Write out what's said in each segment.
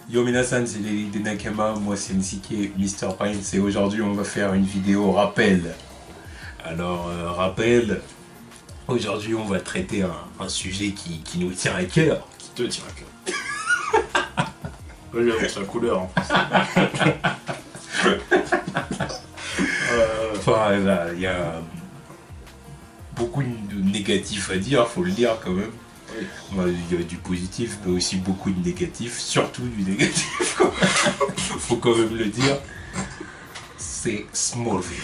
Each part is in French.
Yo minasan, c'est les de Nakama, moi c'est Nsike, Mr. Pines, et aujourd'hui on va faire une vidéo rappel. Alors, rappel, aujourd'hui on va traiter un sujet qui nous tient à cœur. Qui te tient à cœur. Moi j'avance la couleur en plus. Enfin, il y a beaucoup de négatifs à dire, faut le dire quand même. Oui. Il y a du positif, mais aussi beaucoup de négatif, surtout du négatif. Faut quand même le dire. C'est Smallville,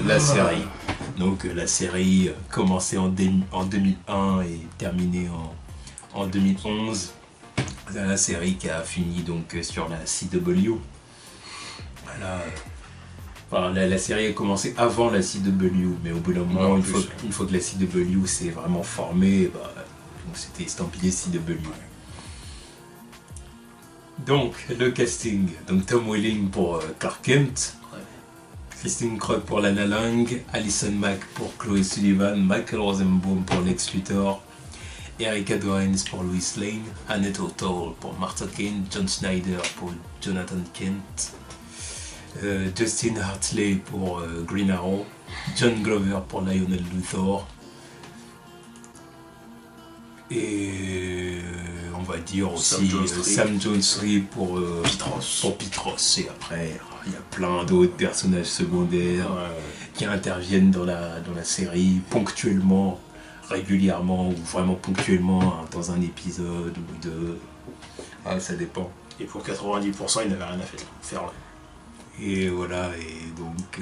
la série. Donc la série commencée en 2001 et terminée en 2011. C'est la série qui a fini donc sur la CW. Voilà. Enfin, la série a commencé avant la CW, mais au bout d'un moment, une fois que la CW s'est vraiment formée, c'était estampillé CW. Donc, le casting. Donc, Tom Welling pour Clark Kent, Christine Krug pour Lana Lang, Alison Mack pour Chloe Sullivan, Michael Rosenbaum pour Lex Luthor, Erica Dorrance pour Lois Lane, Annette O'Toole pour Martha Kane, John Snyder pour Jonathan Kent, Justin Hartley pour Green Arrow, John Glover pour Lionel Luthor, et on va dire aussi Sam Jones pour Petros. Et après, il y a plein d'autres personnages secondaires qui interviennent dans la série ponctuellement, régulièrement ou vraiment ponctuellement dans un épisode ou deux. Ah, ça dépend. Et pour 90%, ils n'avaient rien à faire là. Et voilà, et donc...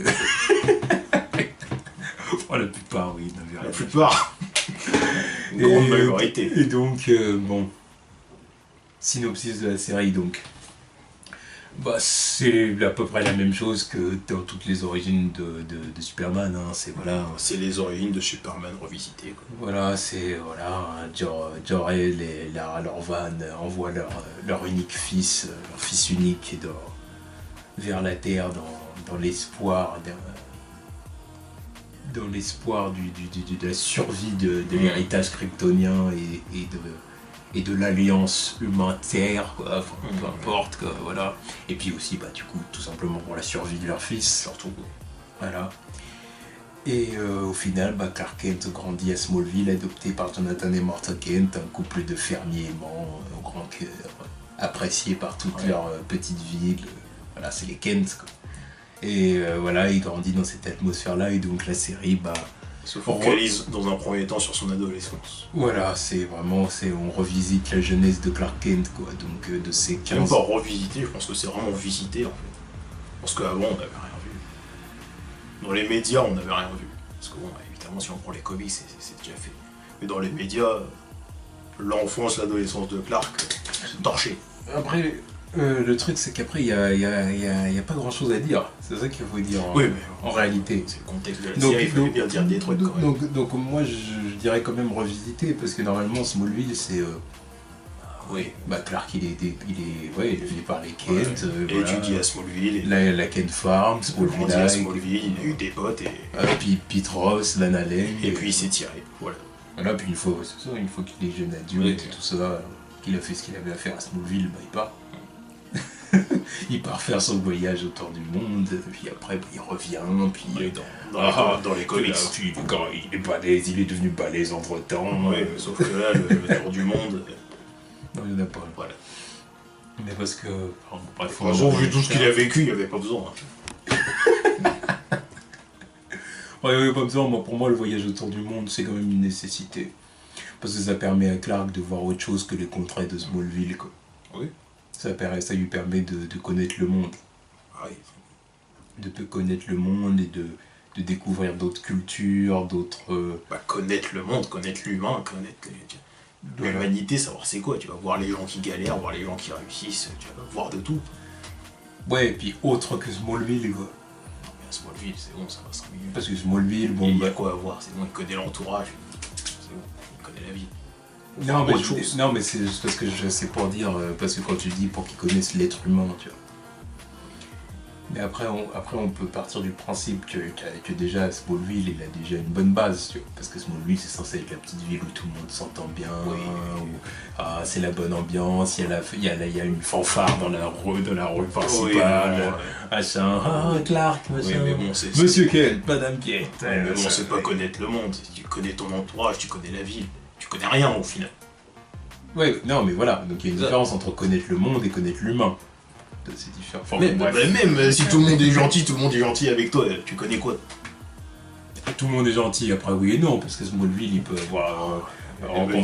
oh, la plupart, oui, n'avaient rien. La plupart. Une grande majorité. Et donc, bon... Synopsis de la série, donc... c'est à peu près la même chose que dans toutes les origines de Superman, hein. C'est les origines de Superman revisitées, quoi. Voilà, c'est... Jor-El et Lara Lor-Van envoient leur unique fils, leur fils unique, vers la Terre dans l'espoir de la survie de l'héritage kryptonien et de l'alliance humain-terre, quoi, enfin, peu importe, quoi, voilà. Et puis aussi, du coup, tout simplement pour la survie de leur fils, surtout, voilà. Et au final, Clark Kent grandit à Smallville, adopté par Jonathan et Martha Kent, un couple de fermiers aimants au grand cœur, apprécié par toute leur petite ville. Voilà, c'est les Kent, quoi. Et voilà, il grandit dans cette atmosphère-là, et donc la série, se focalise dans un premier temps sur son adolescence. Voilà, on revisite la jeunesse de Clark Kent, quoi, donc de ses 15... Même pas revisiter, je pense que c'est vraiment visiter, en fait. Parce qu'avant, on n'avait rien vu. Dans les médias, on n'avait rien vu. Parce que bon, évidemment, si on prend les comics, c'est déjà fait. Mais dans les médias, l'enfance, l'adolescence de Clark, c'est torché. Après... le truc, c'est qu'après, il y a pas grand chose à dire. C'est ça qu'il faut dire en réalité. C'est le contexte de la série, il fallait bien dire des trucs quand même. Donc moi, je dirais quand même revisiter, parce que normalement, Smallville, c'est... Clark, il est élevé par les Kent. Étudié à Smallville. La Kent Farm, Smallville. À Smallville, il a eu des potes et... puis Pete Ross, Lana Lang. Et puis il s'est tiré, voilà. Voilà, puis une fois qu'il est jeune adulte et tout ça, qu'il a fait ce qu'il avait à faire à Smallville, il part. Il part faire son voyage autour du monde, puis après il revient, puis dans les comics. Il est devenu balèze entre temps. Oui, sauf que là, le tour du monde. Non, il n'y en a pas. Voilà. Mais parce que. Bref, vu tout ce qu'il a vécu, il n'y avait pas besoin. Il n'y avait pas besoin. Pour moi, le voyage autour du monde, c'est quand même une nécessité. Parce que ça permet à Clark de voir autre chose que les contrées de Smallville, quoi. Oui. Ça lui permet de connaître le monde. Ah oui. De connaître le monde et de découvrir d'autres cultures, d'autres... connaître le monde, connaître l'humain, connaître l'humanité, savoir c'est quoi. Tu vas voir les gens qui galèrent, voir les gens qui réussissent, tu vas voir de tout. Ouais, et puis autre que Smallville, quoi. Non mais à Smallville, c'est bon, ça va 5 minutes. Parce que Smallville, il y a quoi à voir, c'est bon, il connaît l'entourage, c'est bon, il connaît la vie. Non, mais c'est juste parce que c'est pour dire, parce que quand tu dis pour qu'ils connaissent l'être humain, tu vois. Mais après on peut partir du principe que déjà Smallville, il a déjà une bonne base, tu vois, parce que Smallville, c'est censé être la petite ville où tout le monde s'entend bien, où c'est la bonne ambiance, il y a une fanfare dans la rue principale, Clark, machin. Oui, mais bon, Monsieur Kent, Madame Kent. Mais bon, c'est pas connaître le monde, tu connais ton entourage, tu connais la ville, tu connais rien au final. Ouais, non, mais voilà, donc il y a une différence entre connaître le monde et connaître l'humain. C'est différent. Enfin, même si tout le monde est gentil avec toi, tu connais quoi? Tout le monde est gentil, après oui et non, parce que Smallville, il peut avoir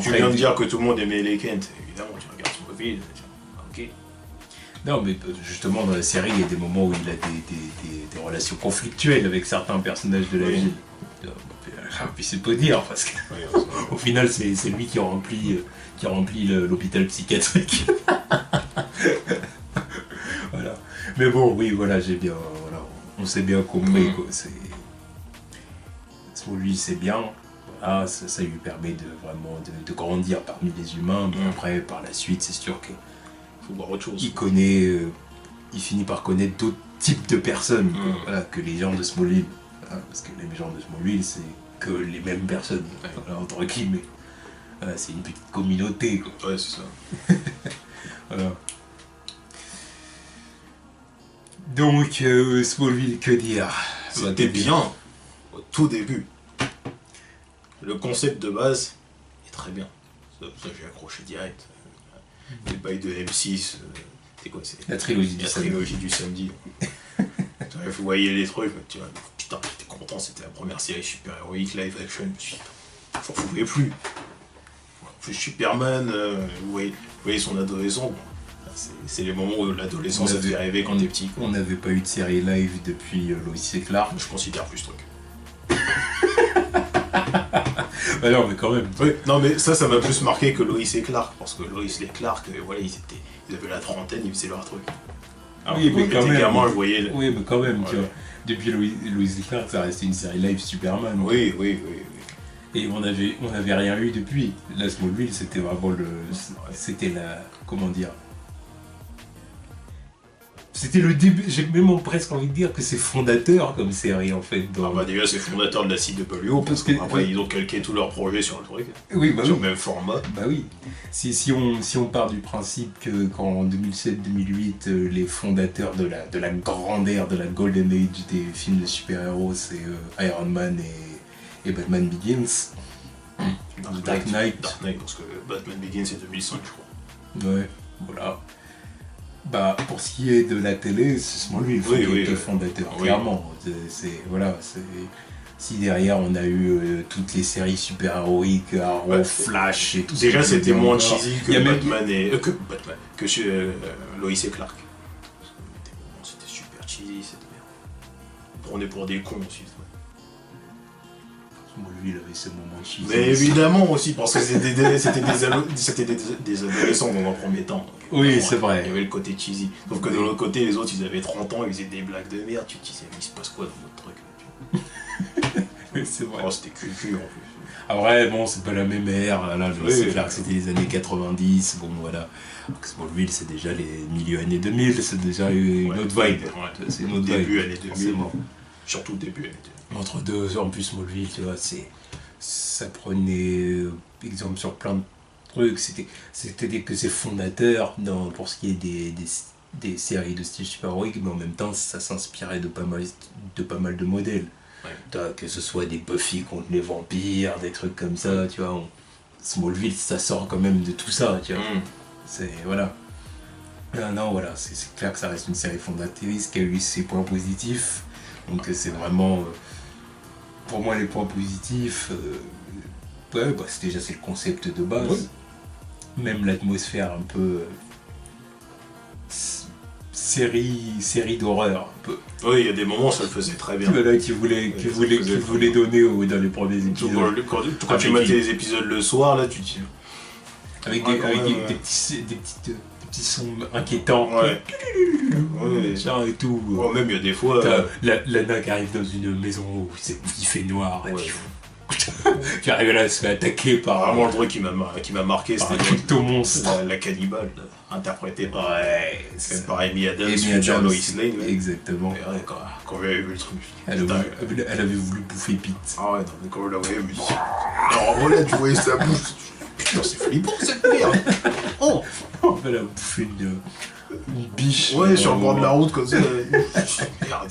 tu viens de dire que tout le monde aimait les Kent, évidemment, tu regardes Smallville, ok. Non, mais justement, dans la série, il y a des moments où il a des relations conflictuelles avec certains personnages de la ville. Puis c'est peu dire, parce qu'au final, c'est lui qui remplit l'hôpital psychiatrique. Voilà. Mais bon, oui, voilà, voilà, on s'est bien compris, quoi. Lui, c'est bien. Voilà, ça lui permet de vraiment de grandir parmi les humains. Mais après, par la suite, c'est sûr qu'il faut voir autre chose. Il finit par connaître d'autres types de personnes, voilà, que les gens de Smallville. Voilà, parce que les gens de Smallville, c'est que les mêmes personnes, voilà, entre guillemets. Voilà, c'est une petite communauté, quoi. Ouais, c'est ça. Voilà. Donc, Smallville, que dire? C'était bien, au tout début. Le concept de base est très bien. Ça j'ai accroché direct. Les bails de M6, c'est quoi? C'est la trilogie du samedi. Vous voyez les trucs, tu vois, putain, j'étais content, c'était la première série super-héroïque live action. Je me suis dit, j'en pouvais plus. En plus, Superman, vous voyez son adolescent. Bon, c'est les moments où l'adolescence a fait rêver quand t'es petit. On n'avait pas eu de série live depuis Lois et Clark. Je considère plus ce truc. Bah non, mais quand même. Oui, non, mais ça m'a plus marqué que Lois et Clark, parce que Lois et Clark, voilà, ils avaient la trentaine, ils faisaient leur truc. Alors, oui, mais quand même. Gamin, je voyais. Oui, mais quand même, tu vois. Depuis Lois et Clark, ça restait une série live Superman. Oui. Et on avait rien eu depuis. La Smallville, c'était vraiment c'était la... Comment dire? C'était le début, j'ai même presque envie de dire que c'est fondateur comme série en fait. Déjà c'est fondateur de la CW, parce qu'après ils ont calqué tous leurs projets sur le truc, sur le même format. Bah oui, si on part du principe qu'en 2007-2008, les fondateurs de la grande ère, de la golden age des films de super-héros, c'est Iron Man et Batman Begins. Dark Knight, parce que Batman Begins c'est 2005 je crois. Ouais, voilà. Bah, pour ce qui est de la télé, c'est Smallville qui est le fondateur, clairement. Si derrière on a eu toutes les séries super-héroïques, Arrow, Flash et tout ça. Déjà c'était moins cheesy que Batman que chez Lois et Clark. C'était super cheesy cette merde. On est pour des cons aussi. Smallville avait ce moment cheesy. Mais évidemment aussi, parce que c'était des adolescents dans un premier temps. Oui, c'est vrai. Il y avait le côté cheesy. Sauf que de l'autre côté, les autres, ils avaient 30 ans, ils faisaient des blagues de merde. Tu te disais, mais il se passe quoi dans votre truc? Oui, c'est vrai. Oh, c'était culture en plus. Après, bon, c'est pas la même ère. Là, c'est clair que c'était les années 90. Bon, voilà. Smallville, c'est déjà les milieux années 2000. C'est déjà une autre vibe. C'est une autre début années 2000. Surtout début années 2000. Entre deux, en plus, Smallville, tu vois, ça prenait exemple sur plein de trucs. C'était que c'est fondateur pour ce qui est des séries de style super-héroïque, mais en même temps, ça s'inspirait de pas mal de modèles. Ouais. Que ce soit des Buffy contre les vampires, des trucs comme ça, tu vois. Smallville, ça sort quand même de tout ça, tu vois. Voilà. Non, voilà, c'est clair que ça reste une série fondatrice qui a eu ses points positifs. Donc c'est vraiment, pour moi, les points positifs, c'est le concept de base. Oui. Même l'atmosphère un peu série d'horreur un peu. Oui, il y a des moments où ça le faisait très bien. Voilà, qui voulait donner dans les premiers épisodes. Quand tu matais les épisodes le soir, là, tu te dis... Avec des petits sons inquiétants. Ouais. Et tout. Même il y a des fois... La nana qui arrive dans une maison où il fait noir. Ouais. Qui arrive là, se fait attaquer par Vraiment, le truc qui m'a marqué, un c'était crypto-monstre. la cannibale, interprétée par, Ouais, faite par Amy Adams, Amy future Adams, Lois Lane. Ouais. exactement. Et ouais, quand j'avais vu le truc, Elle, putain, elle avait voulu bouffer Pete. ah ouais, non, mais quand je la voyais, je me disais, alors voilà, tu voyais sa bouche, putain, c'est flippant cette merde. Oh, Elle a bouffé une biche. ouais, sur le bord de la route, comme ça, merde.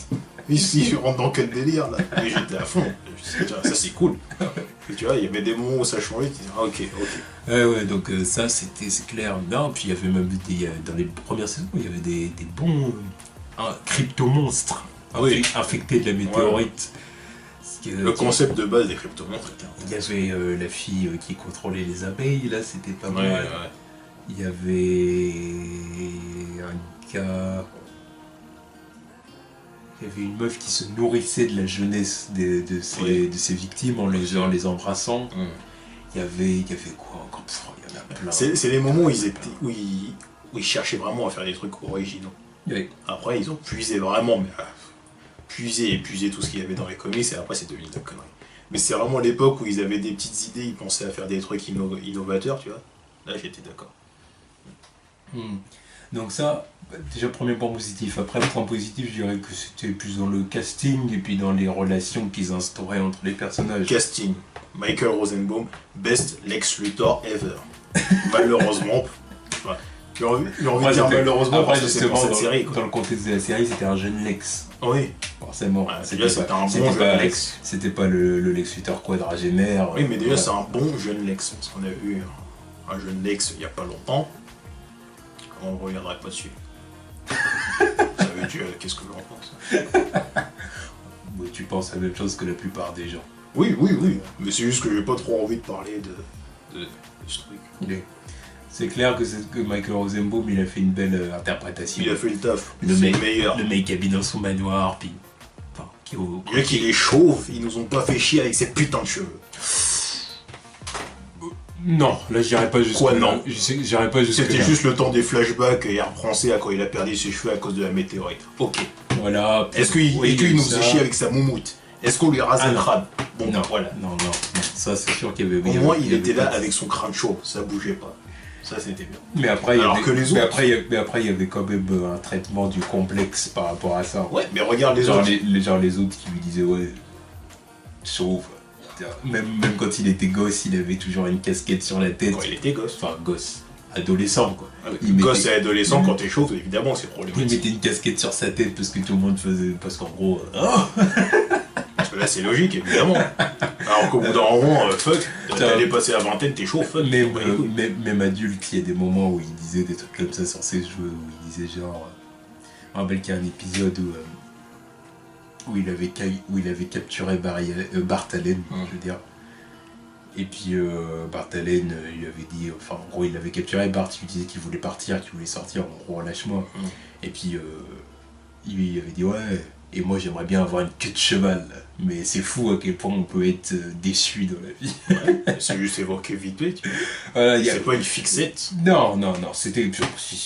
Ici, je rentre dans quel délire là? Mais j'étais à fond. Je me disais, tiens, ça c'est cool. Et tu vois, il y avait des moments où ça changeait, tu disais, ah ok. Ouais, donc ça, c'est clair. Non, puis il y avait même dans les premières saisons, il y avait des bons crypto-monstres infectés de la météorite. Le concept de base des cryptomonstres était Il y avait la fille qui contrôlait les abeilles, là, c'était pas mal. ouais. Il y avait un gars... Il y avait une meuf qui se nourrissait de la jeunesse de ses victimes en les embrassant. Il y avait quoi encore? Il y en a plein. C'est les moments où ils cherchaient vraiment à faire des trucs originaux. Oui. Après, ils ont puisé vraiment, mais puisé tout ce qu'il y avait dans les comics, et après c'est devenu de la connerie. Mais c'est vraiment l'époque où ils avaient des petites idées, ils pensaient à faire des trucs innovateurs, tu vois. Là, j'étais d'accord. Donc ça, déjà premier point positif. Après, point positif, je dirais que c'était plus dans le casting et puis dans les relations qu'ils instauraient entre les personnages. Casting, Michael Rosenbaum, best Lex Luthor ever. Malheureusement, j'ai envie de dire malheureusement après, parce que c'est pour cette série. Dans le contexte de la série, c'était un jeune Lex. Oui, Forcément. ouais, c'était un bon jeune Lex. C'était pas le Lex Luthor quadragénaire. Oui, mais déjà c'est un bon jeune Lex, parce qu'on a vu un jeune Lex il y a pas longtemps. On ne reviendrait pas dessus. Vous savez, qu'est-ce que j'en pense? Oui, tu penses la même chose que la plupart des gens. Oui. Mais c'est juste que j'ai pas trop envie de parler de ce truc. C'est clair que Michael Rosenbaum, il a fait une belle interprétation. Il a fait le taf. Le C'est mec, le meilleur. Le mec habite dans son manoir, puis... Le mec, il est chauve, ils nous ont pas fait chier avec ses putains de cheveux. Non, là j'irais pas jusque Quoi, là. non J'irais pas jusque C'était là. juste le temps des flashbacks et il repensait à quand il a perdu ses cheveux à cause de la météorite. Ok. Voilà. Est-ce qu'il nous faisait chier avec sa moumoute? Est-ce qu'on lui rasait le crâne? Bon, non, voilà. Non. Ça c'est sûr qu'il y avait... Au moins, il était là avec son crâne chaud, ça bougeait pas. Ça, c'était bien. Mais après, il y avait, mais après, il y avait quand même un traitement du complexe par rapport à ça. Ouais, mais regarde les autres. Les autres qui lui disaient, ouais, chauve. Même quand il était gosse, il avait toujours une casquette sur la tête. Quand il était gosse. Enfin, gosse. Adolescent, quoi. Gosse et adolescent, quand t'es chauve, évidemment, c'est Il problématique. mettait une casquette sur sa tête parce que tout le monde faisait... Parce qu'en gros... Parce que là, c'est logique, évidemment. Alors qu'au bout d'un moment, fuck, t'allais passer la vingtaine, t'es chaud, fuck. Même adulte, il y a des moments où il disait des trucs comme ça sur ses cheveux, où il disait genre... Je me rappelle qu'il y a un épisode où il avait capturé Bart Allen, je veux dire. Et puis Bart Allen, il avait dit... Enfin, en gros, il avait capturé Bart, il lui disait qu'il voulait partir, qu'il voulait sortir, en gros, lâche-moi. Et puis, il avait dit, ouais... Et moi j'aimerais bien avoir une queue de cheval, mais c'est fou à quel point on peut être déçu dans la vie. Ouais, c'est juste évoqué vite fait, tu vois. C'est pas une fixette. Non, c'était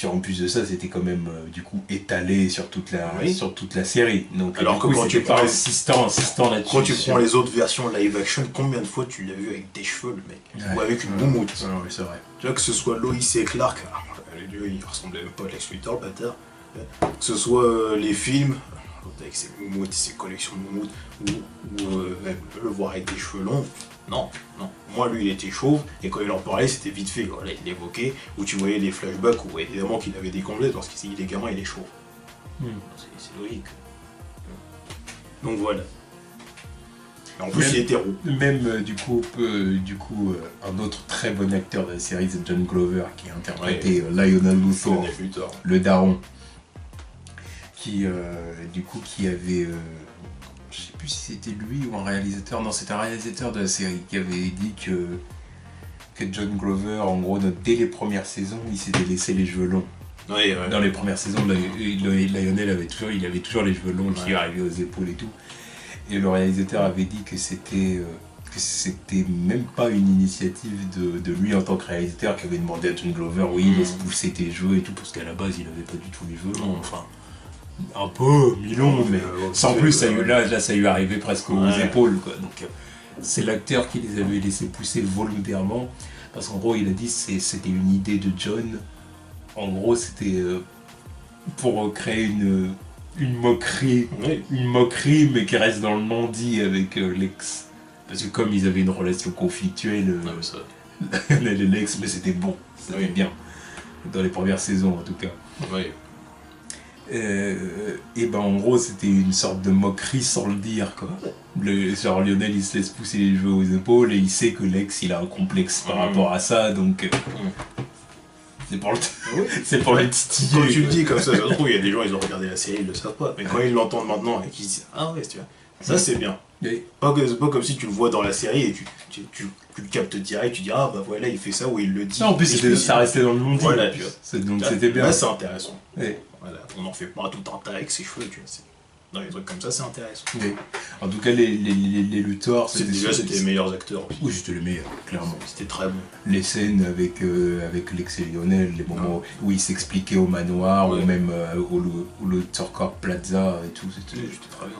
en plus de ça, c'était quand même du coup étalé sur toute la série. Donc alors que quand tu pas insistant là-dessus. Quand tu prends les autres versions live action, combien de fois tu l'as vu avec des cheveux le mec, ou avec une moumoute. Ouais, c'est vrai. Tu vois, que ce soit Lois et Clark, il ressemblait même pas à Lex Luthor, le bâtard. Que ce soit les films, avec ses moumoutes, ses collections de moumoutes, ou même le voir avec des cheveux longs. Non. Moi, lui, il était chauve, et quand il en parlait, c'était vite fait. Voilà, il l'évoquait, où tu voyais des flashbacks, où évidemment qu'il avait des complexes, parce qu'il est gamin, il est chauve. C'est logique. Donc voilà. En plus, il est hétéro. Même du coup, un autre très bon acteur de la série, c'est John Glover, qui a interprété Lionel Luthor, le daron. Qui avait, je sais plus si c'était lui ou un réalisateur, non c'était un réalisateur de la série qui avait dit que John Glover, en gros, dès les premières saisons, il s'était laissé les cheveux longs. Ouais. Dans les premières saisons, Lionel avait toujours les cheveux longs qui arrivaient aux épaules et tout. Et le réalisateur avait dit que c'était même pas une initiative de lui en tant que réalisateur qui avait demandé à John Glover, laisse pousser tes cheveux et tout, parce qu'à la base il avait pas du tout les cheveux longs, enfin... Un peu mi-long, mais sans plus, ça lui arrivait presque aux épaules, quoi. Donc c'est l'acteur qui les avait laissés pousser volontairement. Parce qu'en gros, il a dit que c'était une idée de John. En gros, c'était pour créer une moquerie. Oui. Une moquerie, mais qui reste dans le non-dit avec Lex. Parce que comme ils avaient une relation conflictuelle, Non, mais ça. Lex, mais c'était bon. Ça allait bien. Dans les premières saisons, en tout cas. Oui. Et ben en gros c'était une sorte de moquerie sans le dire quoi. Genre Lionel il se laisse pousser les cheveux aux épaules et il sait que Lex il a un complexe par rapport à ça donc c'est pour le c'est pour le titiller. Quand tu le dis comme ça se trouve, il y a des gens ils ont regardé la série, ils le savent pas. Mais quand ils l'entendent maintenant et qu'ils se disent ah ouais tu vois, ça c'est bien. Oui. C'est pas comme si tu le vois dans la série et tu le captes direct, tu dis ah bah voilà il fait ça ou il le dit. Non, en plus ça restait dans le monde. Voilà, tu vois. Donc c'était bien. Là c'est intéressant. Oui. Voilà, on en fait pas tout un tas avec ses cheveux, tu vois. Dans les trucs comme ça, c'est intéressant. Oui. En tout cas, les lutteurs, c'était les meilleurs acteurs aussi. Oui, c'était les meilleurs, clairement. C'était très bon. Les scènes avec Lex et Lionel, les moments où ils s'expliquaient au manoir, ou même au Turcorp Plaza et tout, c'était très bien.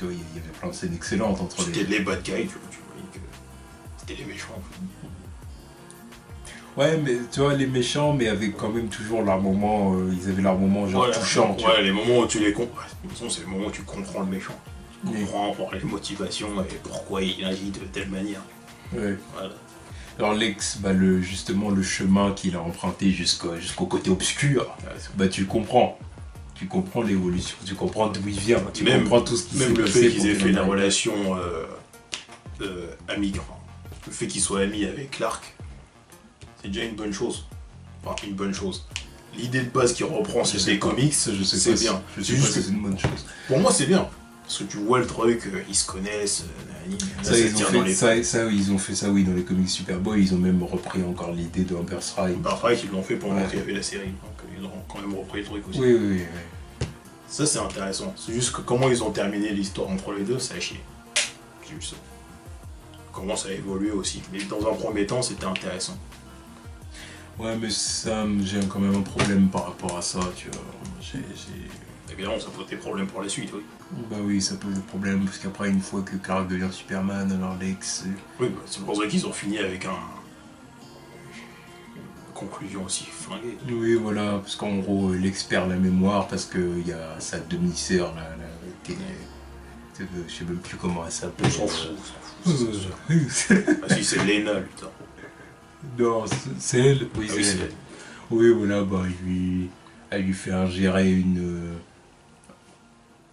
Il y avait plein de scènes excellentes entre les... C'était les bad guys, tu voyais que c'était les méchants. Ouais, mais tu vois, les méchants, mais avec quand même toujours leur moment, ils avaient leur moment genre touchant. Ouais, les moments où tu les comprends. De toute façon, c'est le moment où tu comprends le méchant. Tu comprends pour les motivations et pourquoi il agit de telle manière. Ouais. Voilà. Alors Lex, justement, le chemin qu'il a emprunté jusqu'au côté obscur, tu comprends. Tu comprends l'évolution, tu comprends d'où il vient, tu comprends tout ce qui s'est passé. Même le fait qu'ils aient fait une relation amie, le fait qu'ils soient amis avec Clark, c'est déjà une bonne chose. Enfin, une bonne chose. L'idée de base qui reprend ces comics, c'est bien. Je sais pas si c'est une bonne chose. Pour moi, c'est bien. Parce que tu vois le truc, ils se connaissent, ils ont fait ça, oui, dans les comics Superboy, ils ont même repris encore l'idée de Amber Strike. Amber Strike, ils l'ont fait pendant qu'il y avait la série, donc ils ont quand même repris le truc aussi. Oui. Ça, c'est intéressant. C'est juste que comment ils ont terminé l'histoire entre les deux, ça a chier. C'est juste ça. Comment ça a évolué aussi. Mais dans un premier temps, c'était intéressant. Ouais, mais ça, j'ai quand même un problème par rapport à ça, tu vois. Évidemment, ça pose des problèmes pour la suite, oui. Bah oui, ça pose des problèmes, parce qu'après, une fois que Clark devient Superman, alors Lex... Oui, c'est pour ça qu'ils ont fini avec une conclusion aussi flinguée. Oui, voilà, parce qu'en gros, Lex perd la mémoire, parce qu'il y a sa demi-sœur, je sais même plus comment elle s'appelle. On s'en fout. Ah si, c'est Lena, putain. Non, c'est elle. Oui, c'est elle. Oui, voilà, elle lui fait ingérer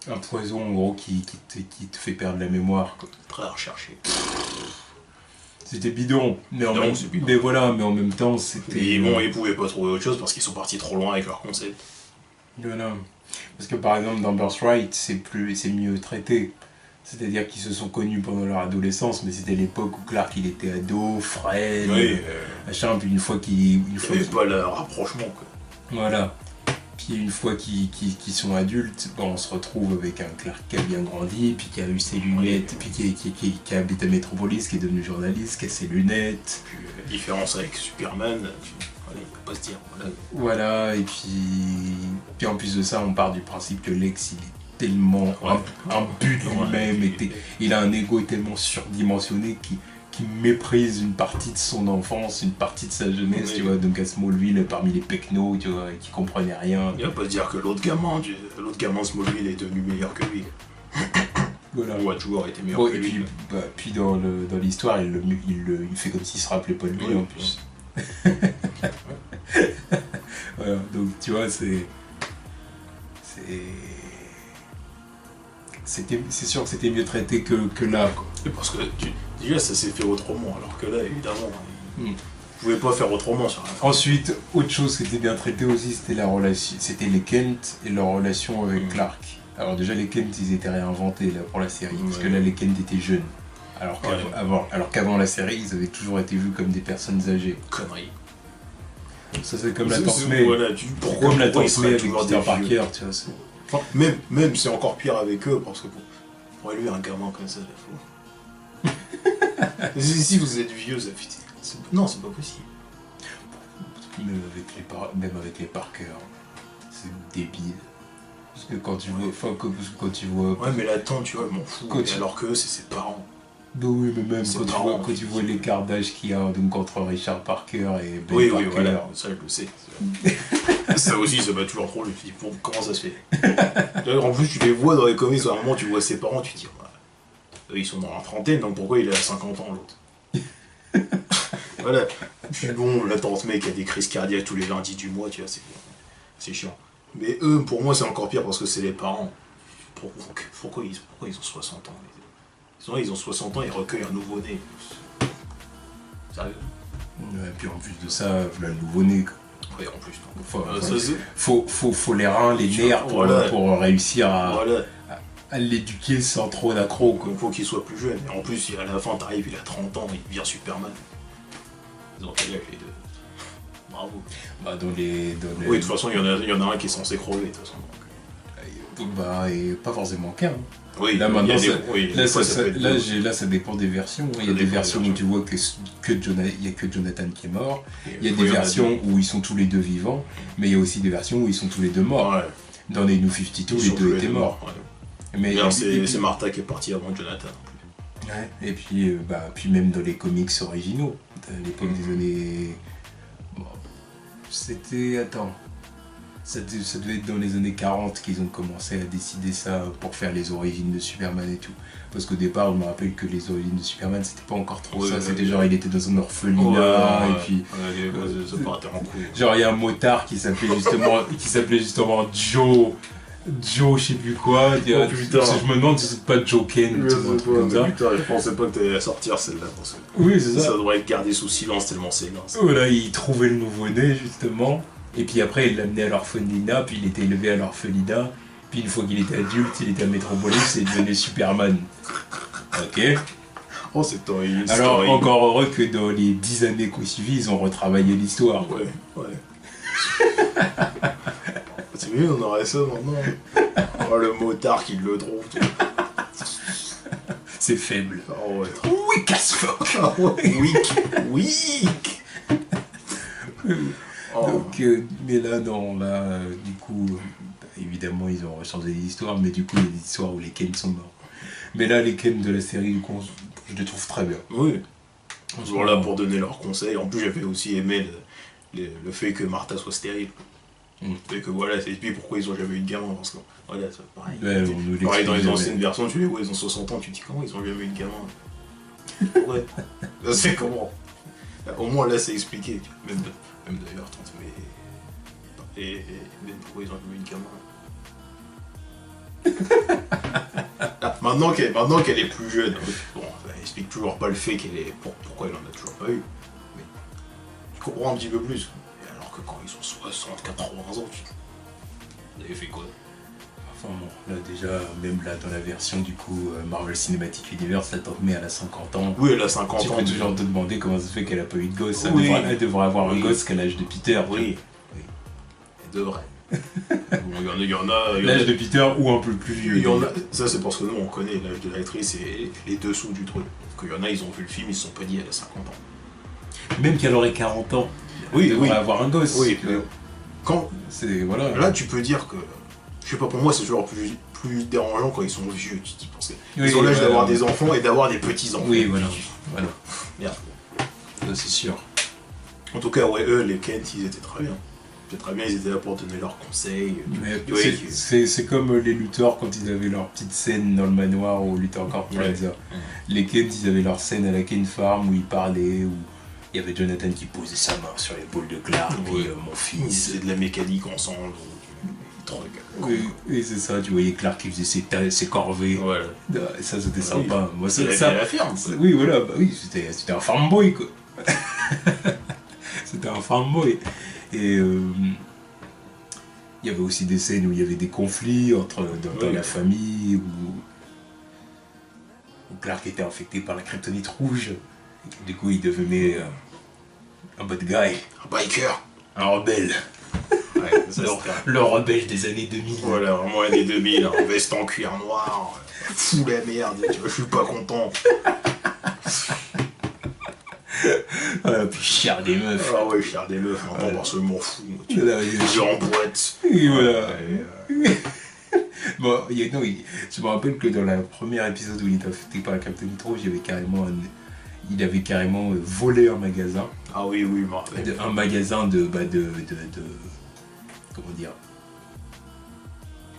un poison en gros qui te fait perdre la mémoire. Quoi. Très recherché. C'était bidon, mais en même temps c'était. Et bon, ils pouvaient pas trouver autre chose parce qu'ils sont partis trop loin avec leur concept. Voilà. Parce que par exemple dans Birthright, c'est mieux traité. C'est-à-dire qu'ils se sont connus pendant leur adolescence, mais c'était l'époque où Clark il était ado, frêle, machin, puis une fois qu'il... Il n'y avait pas le rapprochement, quoi. Voilà. Puis une fois qu'ils sont adultes, on se retrouve avec un Clark qui a bien grandi, puis qui a eu ses lunettes, puis qui habite à Metropolis, qui est devenu journaliste, qui a ses lunettes. Puis la différence avec Superman, il ne peut pas se dire. Voilà, et puis en plus de ça, on part du principe que Lex, il est tellement un but de lui-même, il a un ego tellement surdimensionné qui méprise une partie de son enfance, une partie de sa jeunesse, tu vois, donc à Smallville, parmi les pecnos, tu vois, qui comprenaient rien. Il va pas se dire que l'autre gamin de Smallville est devenu meilleur que lui. Voilà. Ou a toujours été meilleur que lui. Puis dans l'histoire, il fait comme s'il se rappelait pas de lui en plus. Voilà, donc tu vois, c'est sûr que c'était mieux traité que là, quoi. Parce que déjà ça s'est fait autrement, alors que là évidemment ils pouvaient pas faire autrement sur la fin. Ensuite, autre chose qui était bien traitée aussi, c'était les Kent et leur relation avec Clark. Alors déjà les Kent ils étaient réinventés là, pour la série, parce que là les Kent étaient jeunes. Alors qu'avant la série, ils avaient toujours été vus comme des personnes âgées. Connerie. Ça c'est comme la Tante May. Pourquoi la Tante May avec Peter Parker, tu vois, enfin, même c'est encore pire avec eux, parce que pour élever un gamin comme ça, il faut... Si vous êtes vieux, ça fait... Non, c'est pas possible. Même avec les Parker, c'est débile. Parce que quand tu vois... Ouais, mais la tante, tu vois, elle m'en fout. Alors que c'est ses parents. Bah oui, mais même C'est quand tu marrant, vois, quand tu vois l'écart d'âge qu'il y a donc, entre Richard Parker et Ben Oui, Parker. oui, voilà, ça je le sais. Ça aussi, ça m'a toujours trop. Je me suis dit, comment ça se fait? En plus, tu les vois dans les comics, à un moment, tu vois ses parents, tu te dis, ouais, eux, ils sont dans la trentaine, donc pourquoi il a 50 ans, l'autre? Voilà. Puis bon, la tante mec a des crises cardiaques tous les lundis du mois, tu vois, c'est chiant. Mais eux, pour moi, c'est encore pire parce que c'est les parents. Pourquoi ils ont 60 ans? Ils ont 60 ans, ils recueillent un nouveau-né. Sérieux? Ouais, puis en plus de ça, voilà le nouveau-né. Quoi. Oui, en plus. Faut les reins, les nerfs pour réussir Voilà. à l'éduquer sans trop d'accro. Quoi. Il faut qu'il soit plus jeune. Et en plus, à la fin, t'arrives, il a 30 ans, il devient Superman. Ils ont quel âge les deux? Bravo. Bah, dans les... Oui, de toute façon, il y en a un qui est censé crever, de toute façon. Bah, et pas forcément qu'un. Oui, là maintenant, là, ça dépend des versions. Il y a des versions où tu vois il y a que Jonathan qui est mort. Il y a des versions où ils sont tous les deux vivants, mais il y a aussi des versions où ils sont tous les deux morts. Ouais. Dans les New 52, les deux étaient morts. Ouais. Mais c'est Martha qui est partie avant Jonathan. Ouais. Et puis, puis même dans les comics originaux, à l'époque des années... Bon, c'était... Attends... Ça devait être dans les années 40 qu'ils ont commencé à décider ça pour faire les origines de Superman et tout. Parce qu'au départ, je me rappelle que les origines de Superman, c'était pas encore trop ça. C'était genre, il était dans un orphelinat, et puis... ça partait en couille. Genre, il y a un motard qui s'appelait justement Joe, je sais plus quoi. Oh, putain. Je me demande si c'est pas Joe Kent ou un truc comme ça. Putain, je pensais pas que t'allais la sortir celle-là. Oui, c'est ça. Ça devrait être gardé sous silence tellement c'est mince. Voilà, il trouvait le nouveau-né, justement. Et puis après, il l'amenait à l'orphelinat, puis il était élevé à l'orphelinat. Puis une fois qu'il était adulte, il était à Metropolis et il devenait Superman. Ok. Oh, c'est horrible. Alors, encore heureux que dans les 10 années qui ont suivi, ils ont retravaillé l'histoire. Ouais. C'est mieux, on aurait ça maintenant. Oh, le motard qui le trouve. C'est faible. Oh, ouais. Weak as fuck. Weak. Donc, mais là, du coup, évidemment, ils ont rechangé l'histoire, mais du coup, il y a des histoires où les Ken sont morts. Mais là, les Ken de la série, du coup, je les trouve très bien. Oui. Ils sont là pour donner leurs conseils. En plus, j'avais aussi aimé le fait que Martha soit stérile. Et que voilà, c'est puis pourquoi ils ont jamais eu de gamin. Parce que voilà, c'est pareil. Ouais, pareil dans les anciennes versions, tu les vois, ils ont 60 ans, tu te dis comment ils ont jamais eu de gamin. Ouais. Là, c'est comment. Au moins, là, c'est expliqué. Même d'ailleurs, tante, mais. Et même pourquoi ils ont jamais eu de gamin. Maintenant qu'elle est plus jeune, bon, ça explique toujours pas le fait qu'elle est. Pourquoi elle en a toujours pas eu. Mais tu comprends un petit peu plus. Et alors que quand ils ont 60, 80 ans, vous avez fait quoi? Enfin bon, là déjà, même là dans la version du coup Marvel Cinematic Universe, la tante May elle a 50 ans. Oui, elle a 50 ans. Tu peux toujours te demander comment ça se fait qu'elle a pas eu de gosse. Oui. Elle devrait avoir un gosse qu'à l'âge de Peter. Oui. Elle devrait. Bon, il y en a. L'âge de Peter ou un peu plus vieux. Ça c'est parce que nous on connaît l'âge de l'actrice et les dessous du truc. Parce qu'il y en a, ils ont vu le film, ils se sont pas dit elle a 50 ans. Même qu'elle aurait 40 ans. Oui, elle devrait avoir un gosse. Oui, quand. Voilà. Là tu peux dire que. Je sais pas, pour moi c'est toujours plus dérangeant quand ils sont vieux, tu dis, parce qu'ils ont l'âge d'avoir des enfants et d'avoir des petits-enfants. Oui, voilà. Merde. Ça c'est sûr. En tout cas, ouais, eux, les Kent, ils étaient très bien. C'était très bien, ils étaient là pour donner leurs conseils. C'est comme les lutteurs quand ils avaient leur petite scène dans le manoir au Luthor Plaza. Les Kent, ils avaient leur scène à la Ken Farm où ils parlaient, où il y avait Jonathan qui posait sa main sur l'épaule de Clark, et mon fils. Ils faisaient de la mécanique ensemble. Oui, c'est ça, tu voyais Clark qui faisait ses corvées. Voilà. Ça c'était sympa. Moi, ça, la firme. Oui, voilà, c'était un farm boy quoi. C'était un farm boy. Et il y avait aussi des scènes où il y avait des conflits dans la famille, où Clark était infecté par la kryptonite rouge. Et du coup, il devenait un bad guy. Un biker. Un rebelle. Ouais, le rebelle des années 2000. Voilà, vraiment années 2000, en veste en cuir noir, fou la merde, tu vois, je suis pas content. Puis chier des meufs. Ah ouais, chier des meufs, maintenant parce que je m'en fous. Je en boîte. Et voilà. Mais Bon, je me rappelle que dans le premier épisode où il était affecté par Captain Nitro, il avait carrément volé un magasin. Ah oui, je me rappelle. Un magasin de comment dire,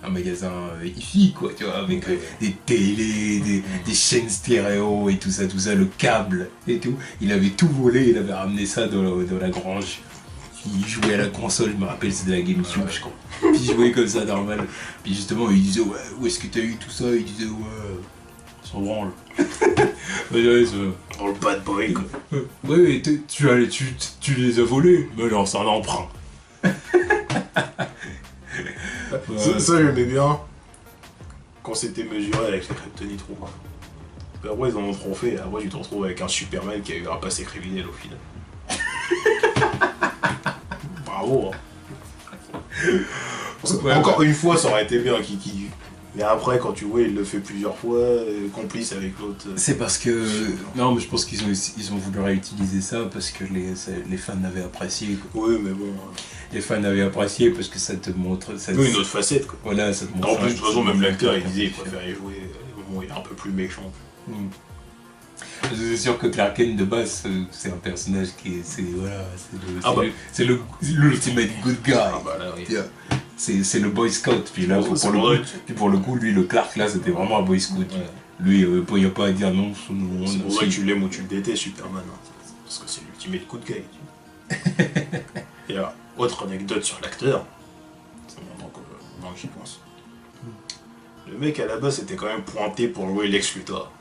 un magasin hi-fi, quoi, tu vois, avec des télés, des chaînes stéréo et tout ça, le câble et tout. Il avait tout volé, il avait ramené ça dans la grange. Il jouait à la console, je me rappelle, c'était la GameCube, je crois. Puis il jouait comme ça, normal. Puis justement, il disait, ouais, où est-ce que t'as eu tout ça? Il disait, ouais, s'en branle. Dans le bad boy, quoi. Ouais, tu les as volés? Mais non, c'est un emprunt. Ça, j'aimais bien quand c'était mesuré avec les Kryptonitro. Après, ils en ont trop fait. Après, tu te retrouves avec un Superman qui a eu un passé criminel au final. Bravo. Encore une fois, ça aurait été bien Kiki. Mais après, quand tu vois, il le fait plusieurs fois, complice avec l'autre. C'est parce que... Non, mais je pense qu'ils ont voulu réutiliser ça parce que les fans avaient apprécié, quoi. Oui, mais bon... Les fans avaient apprécié parce que ça te montre... Oui, une autre facette, quoi. Voilà, ça te montre... En plus, de toute façon, même l'acteur, il disait qu'il préférait jouer au moment où il est un peu plus méchant. C'est sûr que Clark Kent, de base, c'est un personnage qui est... C'est l'ultimate good guy. Ah bah là, oui. C'est le Boy Scout, puis là, pour le coup, lui, le Clark, là, c'était vraiment un Boy Scout. Ouais. Lui, il n'y a pas à dire non. C'est pour ça que tu l'aimes ou tu le détestes, Superman. Hein. Parce que c'est l'ultimate good guy. Et alors, autre anecdote sur l'acteur, maintenant que j'y pense. Le mec, à la base, était quand même pointé pour jouer Lex Luthor.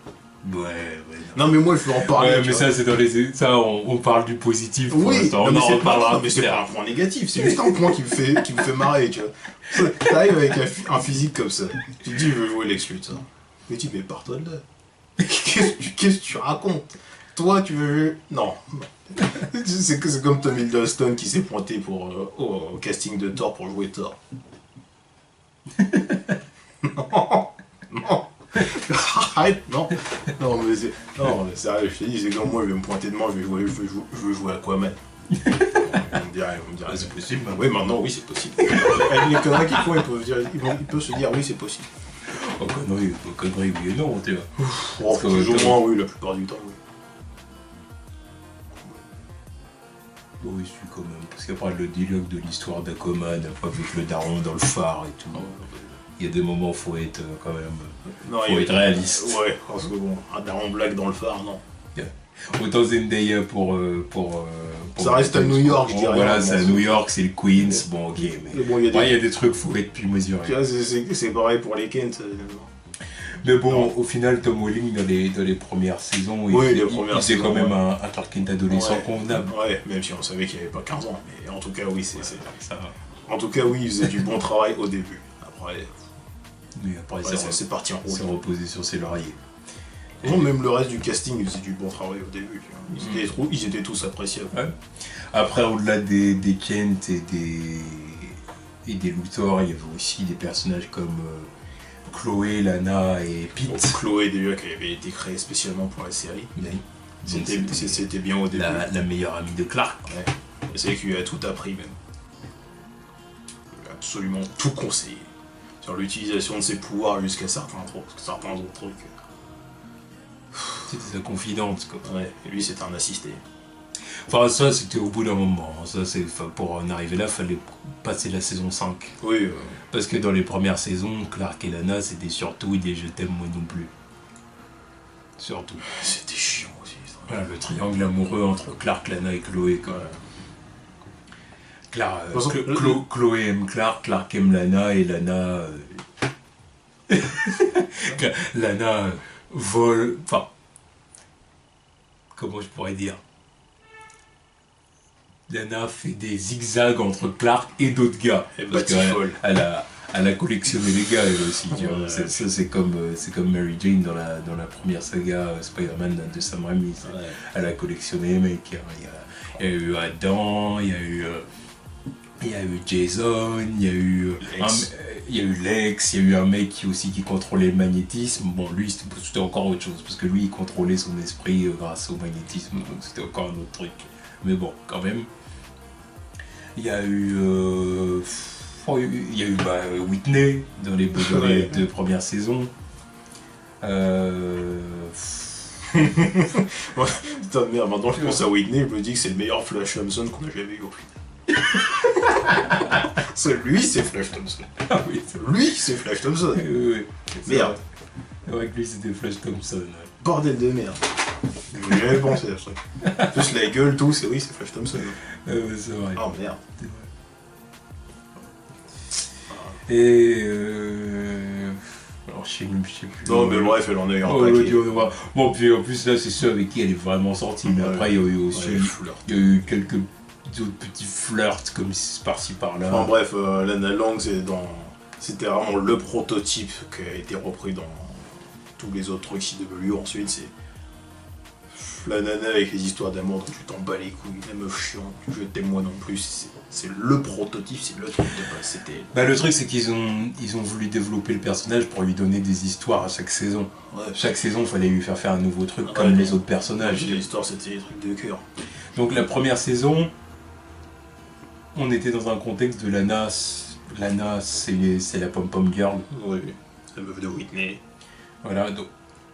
Ouais. Non, mais moi, je veux en parler. Ouais, mais ça, c'est dans les... Ça, on parle du positif. Oui, on en reparlera. Mais c'est pas un point négatif, c'est juste un point qui me fait marrer, tu vois. T'arrives avec un physique comme ça, tu te dis, je veux jouer Lex Luthor. Mais tu dis, mais pars-toi de là. Qu'est-ce que tu racontes? Toi, tu veux... Non. C'est comme Tom Hiddleston qui s'est pointé au casting de Thor pour jouer Thor. Non. Arrête, non, mais sérieux, je t'ai dit, c'est comme moi, je vais me pointer demain, je veux jouer Aquaman. On me dirait, c'est possible. Oui, maintenant, oui, c'est possible. Avec les conneries qu'ils font, ils peuvent se dire, oui, c'est possible. Oh, conneries, oui et non, tu vois. Plus ou moins, oui, la plupart du temps, oui. Oui, je suis quand même. Parce qu'après, le dialogue de l'histoire d'Aquaman, avec le daron dans le phare et tout. Il y a des moments où il faut être quand même être réaliste. Ouais, parce que bon, un daron black dans le phare, non. Yeah. Autant Zendaya pour ça reste à New York, je dirais. Voilà, c'est à New York, c'est le Queens, bon ok, mais bon, il y a des trucs, faut être plus mesuré. C'est pareil pour les Kent. Mais bon, au final, Tom Welling, dans les premières saisons, il faisait quand même un Clark Kent adolescent convenable. Ouais, même si on savait qu'il avait pas 15 ans, mais en tout cas, oui, c'est ça. En tout cas, oui, il faisait du bon travail au début. Après, c'est parti en route. C'est reposé sur ses lauriers. Non, même le reste du casting, ils faisaient du bon travail au début. Ils étaient tous appréciables. Ouais. Après, au-delà des Kent et des Luthor, il y avait aussi des personnages comme Chloé, Lana et Pete. Chloé, déjà, qui avait été créée spécialement pour la série. Oui. C'était bien au début. La meilleure amie de Clark. Ouais. Et c'est qu'il a tout appris, même. Il a absolument tout conseillé. Sur l'utilisation de ses pouvoirs jusqu'à certains autres trucs. C'était sa confidente, quoi. Ouais, et lui c'était un assisté. Enfin, ça c'était au bout d'un moment. Ça, pour en arriver là, il fallait passer la saison 5. Oui. Parce que dans les premières saisons, Clark et Lana, c'était surtout des je t'aime moi non plus. Surtout. C'était chiant aussi. Voilà, le triangle amoureux entre Clark, Lana et Chloé, quoi. Chloé aime Clark, Clark aime Lana, et Lana... Lana vole... Enfin... Comment je pourrais dire? Lana fait des zigzags entre Clark et d'autres gars. Parce qu'elle a collectionné les gars, elle aussi. Tu vois. C'est comme Mary Jane dans la première saga Spider-Man de Sam Raimi. Ouais. Elle a collectionné les mecs. Il y a eu Adam, il y a eu Jason, il y a eu Lex, il y a eu un mec qui contrôlait le magnétisme. Bon, lui, c'était encore autre chose, parce que lui, il contrôlait son esprit grâce au magnétisme, donc c'était encore un autre truc. Mais bon, quand même. Il y a eu Oh, il y a eu Whitney dans les deux premières saisons. Putain de merde, maintenant je pense à Whitney, je me dis que c'est le meilleur Flash Thompson qu'on a jamais eu au final. Lui, c'est Flash Thompson. Ah oui, c'est vrai. Lui, c'est Flash Thompson. Oui. Merde. C'est vrai que lui, c'était Flash Thompson. Ouais. Bordel de merde. J'ai jamais pensé à ce truc. En plus, la gueule, tout, c'est Flash Thompson. C'est vrai. Oh merde. C'est vrai. Et alors je sais plus. Non, mais bref, elle en a eu un Oh, paquet. bon, puis en plus, là, c'est ceux avec qui elle est vraiment sortie. Mais après, il y a eu aussi. Il y a eu quelques autres petits flirts comme par-ci par-là. Enfin bref, Lana Lang, c'était vraiment le prototype qui a été repris dans tous les autres trucs CW. Ensuite, c'est la nana avec les histoires d'amour dont tu t'en bats les couilles, la meuf chiante, je t'aime moi non plus. C'est le prototype, c'est le truc de base. C'était. Le truc, c'est qu'ils ont voulu développer le personnage pour lui donner des histoires à chaque saison. Ouais. Chaque saison, il fallait lui faire un nouveau truc comme les autres personnages. L'histoire, c'était des trucs de cœur. Donc la première saison, on était dans un contexte de Lana. Lana, c'est la pom-pom girl. Oui, la meuf de Whitney. Voilà, donc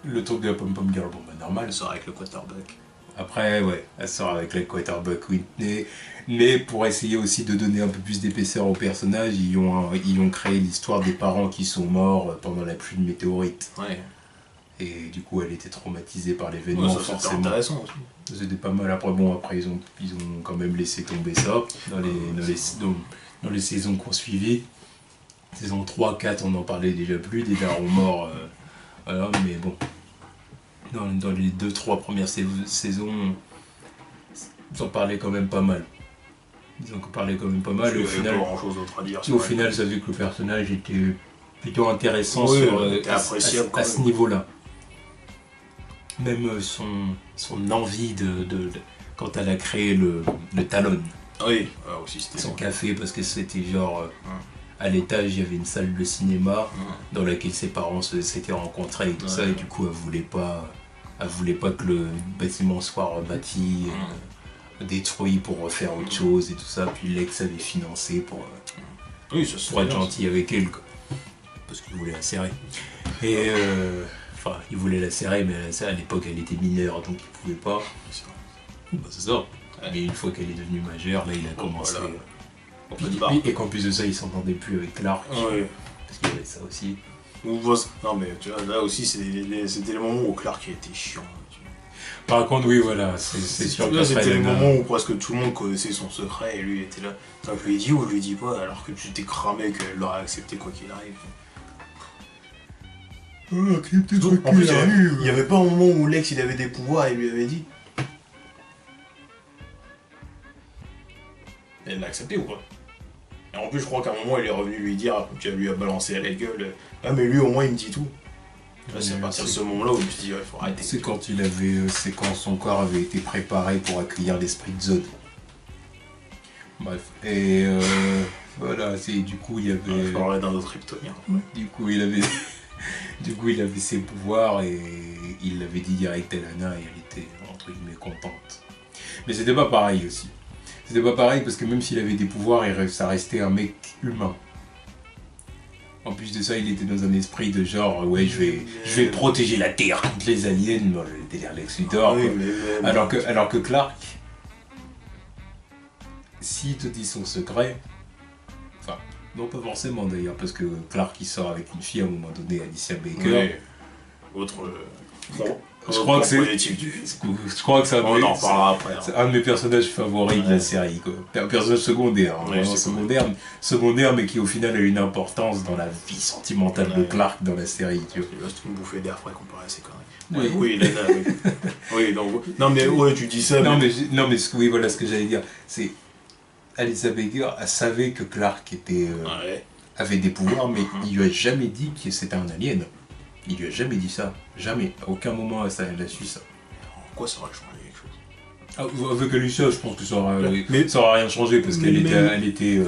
le truc de la pom-pom girl, bon bah normal. Elle sort avec le quarterback. Après, ouais, elle sort avec la quarterback Whitney. Mais pour essayer aussi de donner un peu plus d'épaisseur au personnage, ils ont créé l'histoire des parents qui sont morts pendant la pluie de météorites. Ouais. Et du coup, elle était traumatisée par l'événement, Ouais, ça, forcément. c'était intéressant aussi. C'était pas mal. Après, ils ont quand même laissé tomber ça dans les saisons qu'on suivit. Saison 3, 4, on n'en parlait déjà plus, des darons morts. Voilà, mais bon. Dans les 2-3 premières saisons, ils en parlaient quand même pas mal. Au final, pas grand chose d'autre à dire. au final, ça fait que le personnage était plutôt intéressant à ce niveau-là. Même son envie quand elle a créé le Talon. Oui, aussi c'était Son café, parce que c'était genre à l'étage il y avait une salle de cinéma dans laquelle ses parents s'étaient rencontrés et tout ça, et du coup elle voulait pas que le bâtiment soit rebâti, détruit pour refaire autre chose et tout ça, puis l'ex avait financé pour être gentil avec elle, quoi. Parce qu'il voulait la serrer. Et il voulait la serrer, mais à l'époque elle était mineure, donc il pouvait pas. C'est ça. Ouais. Mais une fois qu'elle est devenue majeure, là il a commencé. Voilà. Et qu'en plus de ça, il s'entendait plus avec Clark. Ouais. Parce qu'il y avait ça aussi. Non mais tu vois, là aussi c'était le moment où Clark était chiant. Par contre, oui, voilà, c'est sûr que c'était le moment où presque tout le monde connaissait son secret et lui était là. Attends, je lui ai dit ou je lui ai dit pas, alors que tu t'es cramé qu'elle l'aurait accepté quoi qu'il arrive. En plus, il y avait pas un moment où Lex il avait des pouvoirs et il lui avait dit. Elle l'a accepté ou pas? Et en plus, je crois qu'à un moment, il est revenu lui dire, tu lui as balancé à la gueule. Ah, mais lui, au moins, il me dit tout. C'est à partir de ce moment-là où je me suis dit, il faut arrêter. C'est quand son corps avait été préparé pour accueillir l'esprit de Zod. Bref. Et voilà, du coup, il y avait. Je parlerai d'un autre kryptonien. Ouais. Du coup, il avait ses pouvoirs et il l'avait dit direct à Lana et elle était, entre guillemets, contente. Mais c'était pas pareil aussi. C'était pas pareil parce que même s'il avait des pouvoirs, ça restait un mec humain. En plus de ça, il était dans un esprit de genre, ouais, je vais protéger la Terre contre les aliens. Bon, le délire Lex Luthor. Oui, alors que Clark, s'il te dit son secret, enfin, non pas forcément d'ailleurs, parce que Clark il sort avec une fille à un moment donné, Alicia Baker. Oui. Je crois que c'est on en parlera après. C'est un de mes personnages favoris de la série, quoi. Un personnage secondaire, vraiment secondaire, mais qui au final a une importance dans la vie sentimentale de Clark dans la série, tu vois. C'est une bouffée d'air frais comparé à ses conneries. Oui, Lana, oui. Oui, donc, non mais ouais, tu dis ça. Oui, voilà ce que j'allais dire. C'est Alicia Baker, elle savait que Clark avait des pouvoirs, mais il lui a jamais dit que c'était un alien. Il lui a jamais dit ça. Jamais. À aucun moment elle a su ça. Pourquoi ça aurait changé quelque chose? Avec Alicia, je pense que ça aura rien changé parce qu'elle était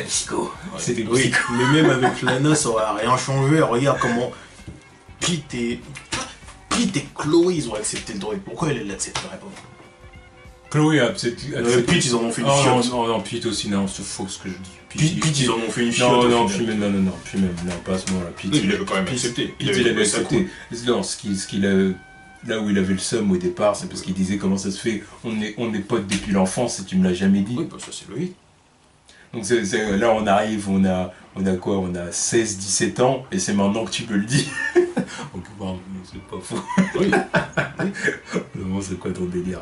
psycho. C'était psycho. Mais même avec Lana, ça aurait rien changé. Regarde comment Pete et Chloé, ils ont accepté le droit. Pourquoi elle l'accepterait pas? Chloé a accepté. Pete, ils en ont fait une Oh fiotte. non, Pete aussi, non, c'est faux ce que je dis. Pete, ils en ont fait une fiotte. Non, puis même, non, pas à ce moment-là. Pete, Il avait quand même accepté. Il avait accepté. Non, ce qu'il a. Là où il avait le seum au départ, c'est parce qu'il disait comment ça se fait, on est potes depuis l'enfance et tu me l'as jamais dit. Oui, bah ça c'est logique. Donc là on arrive, on a quoi? On a 16-17 ans et c'est maintenant que tu me le dis. Donc bon, c'est pas faux. Oui. Non, c'est quoi ton délire?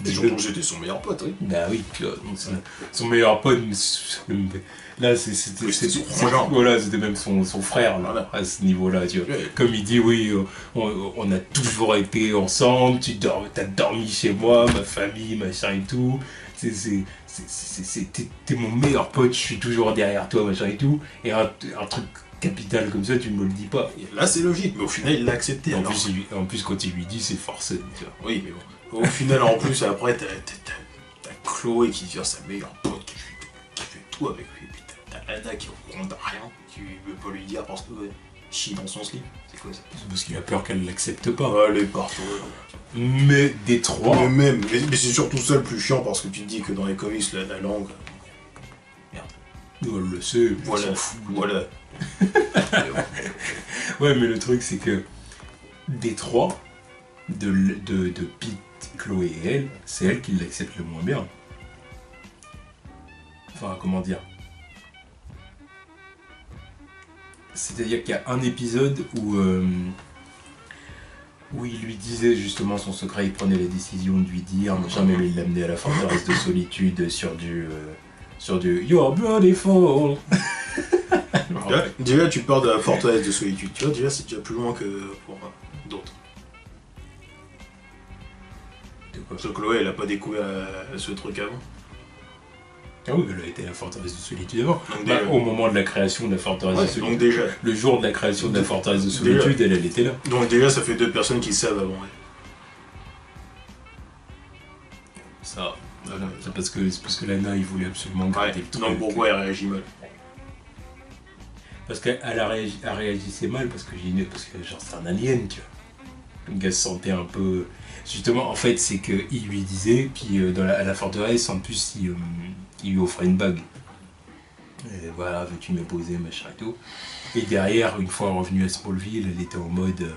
Et surtout que j'étais son meilleur pote, oui. Bah oui, tu vois, donc son meilleur pote, là c'était voilà, c'était même son frère là, Voilà. à ce niveau-là, tu vois. Ouais. Comme il dit, oui, on a toujours été ensemble, t'as dormi chez moi, ma famille, machin et tout. T'es mon meilleur pote, je suis toujours derrière toi, machin et tout. Et un truc capital comme ça, tu me le dis pas. Et là c'est logique, mais au final il l'a accepté. En alors. plus, quand il lui dit, c'est forcé, tu vois. Oui, mais bon. Au final, en plus, après, t'as Chloé qui devient sa meilleure pote, qui fait tout avec lui. Puis t'as Lana qui est au courant de rien, qui veut pas lui dire parce que chie dans son slip. C'est quoi ça? C'est parce qu'il a peur qu'elle l'accepte pas. Allez, partout. Mais des trois. Mais c'est surtout ça le plus chiant parce que tu te dis que dans les comics, la langue. Merde. Nous, elle le sait, mais Voilà. on s'en fout. Voilà. Ouais, mais le truc, c'est que des trois, de Pete, Chloé et elle, c'est elle qui l'accepte le moins bien. Enfin, comment dire? C'est-à-dire qu'il y a un épisode où il lui disait justement son secret, il prenait la décision de lui dire, machin, mais lui il l'amenait à la forteresse de solitude sur du You're beautiful. Déjà, tu pars de la forteresse de solitude. Tu vois, déjà, c'est déjà plus loin que pour d'autres. Parce que Chloé, elle a pas découvert ce truc avant. Ah oui, elle a été à la forteresse de solitude avant. Donc, Bah, déjà- au moment de la création de la forteresse de Ouais, solitude. donc déjà. Le jour de la création de la forteresse de solitude, elle était là. Donc déjà, ça fait deux personnes qui savent avant elle. Ça, voilà. C'est parce que Lana, il voulait absolument garder le truc. Donc pourquoi elle réagit mal? Parce qu'elle elle réagissait mal parce que genre c'est un alien, tu vois. Donc elle se sentait un peu. Justement, en fait, c'est qu'il lui disait, puis à la forteresse, en plus, il lui offrait une bague. Et voilà, veux-tu m'épouser, machin et tout. Et derrière, une fois revenue à Smallville, elle était en mode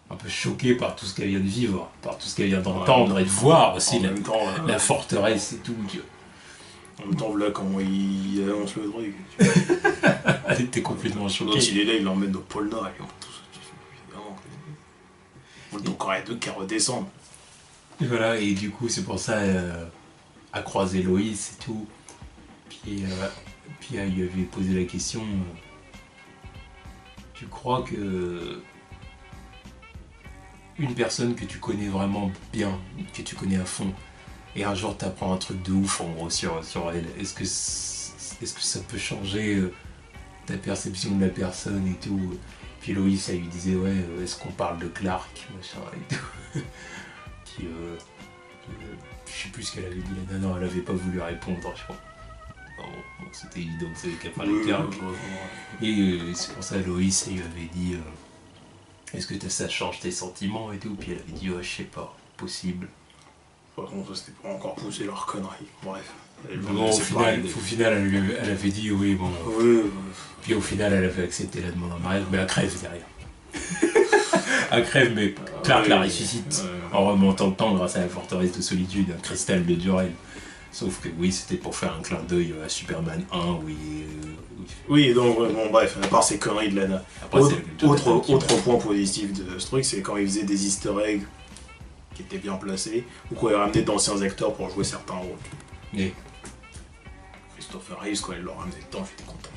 un peu choquée par tout ce qu'elle vient de vivre, par tout ce qu'elle vient d'entendre et de voir aussi, En même temps, la forteresse et tout. Tu vois. en même temps, voilà comment il annonce le truc. Elle était complètement L'autre, choquée. il est là, il l'emmène au pôle Nord, et tout ça. Donc, encore deux qui redescendent. Et voilà, et du coup, c'est pour ça, à croiser Loïs et tout. Puis elle lui avait posé la question tu crois que une personne que tu connais vraiment bien, que tu connais à fond, et un jour t'apprends un truc de ouf en gros sur elle, est-ce que ça peut changer ta perception de la personne et tout? Puis Loïs, elle lui disait ouais, est-ce qu'on parle de Clark, machin et tout. Puis je sais plus ce qu'elle avait dit là. Non, elle avait pas voulu répondre, je crois. Bon, c'était évident, c'est qu'elle parlait Clark. Et c'est pour ça Loïs, elle lui avait dit est-ce que ça change tes sentiments et tout? Puis elle avait dit je sais pas, possible. Par contre, ça c'était pour encore pousser leur connerie. Bref. Bon, au final elle avait dit oui, bon. Oui, Puis au final, elle avait accepté la demande en mariage, mais elle crève derrière. Elle crève, mais Clark la ressuscite en remontant le temps grâce à la forteresse de solitude, un cristal de Jor-El. Sauf que oui, c'était pour faire un clin d'œil à Superman 1, oui. oui, donc bon, bref, à part ces conneries de Lana. Après, Autre point positif de ce truc, c'est quand ils faisaient des easter eggs qui étaient bien placés, ou quand ils ramenaient d'anciens acteurs pour jouer certains rôles. Et Christopher Reeves, quand ils l'ont ramené dedans, j'étais content.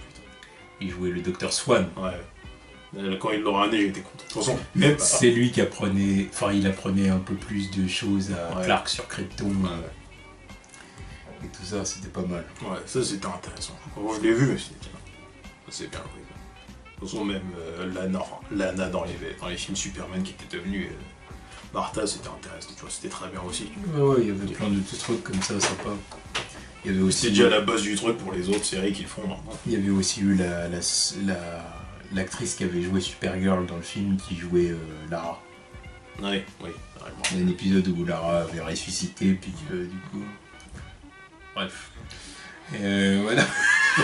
il jouait le Docteur Swan. Ouais. Quand ils l'ont ramené, j'étais content. De toute façon, même C'est lui qui apprenait, il apprenait un peu plus de choses à Clark sur Krypton. Et tout ça, c'était pas mal. Ouais, ça c'était intéressant. Quand je l'ai vu, je me suis dit, tiens, ça c'est bien joué. De toute façon, même Lana dans les films Superman qui étaient devenus Martha, c'était intéressant, tu vois, c'était très bien aussi. Ouais, il y avait plein de petits trucs comme ça, sympa. Il y avait aussi C'est déjà la base du truc pour les autres séries qu'ils font maintenant. Il y avait aussi eu l'actrice qui avait joué Supergirl dans le film qui jouait Lara. Oui, carrément. Il y a un épisode où Lara avait ressuscité, puis du coup... Bref. Voilà.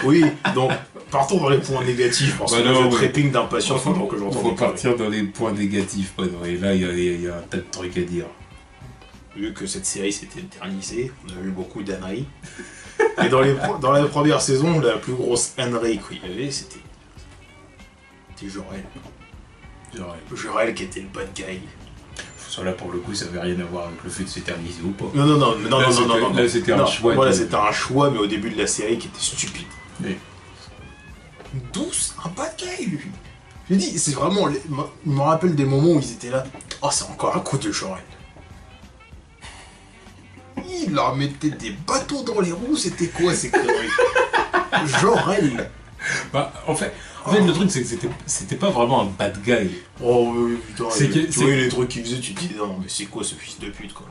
Oui, donc partons dans les points négatifs, parce que je trépigne d'impatience pendant que j'entends. Faut partir dans les points négatifs, et là il y a un tas de trucs à dire. Vu que cette série s'est éternisée, on a eu beaucoup d'âneries. Et dans la première saison, la plus grosse ânerie qu'il y avait, c'était Jor-El. Jor-El qui était le bad guy. Ça là pour le coup ça avait rien à voir avec le fait de s'éterniser ou pas. Non. Là c'était un choix. Voilà, c'était un choix, mais au début de la série qui était stupide. Mais... D'où un bad guy, lui. Je dis, c'est vraiment... Je me rappelle des moments où ils étaient là. Oh, c'est encore un coup de Jor-El. Il leur mettait des bâtons dans les roues, c'était quoi ces conneries? Jor-El. Bah, en fait, le truc, c'est que c'était pas vraiment un bad guy. Oh, oui, putain. Tu voyais les trucs qu'il faisait, tu te disais, non, mais c'est quoi ce fils de pute, quoi.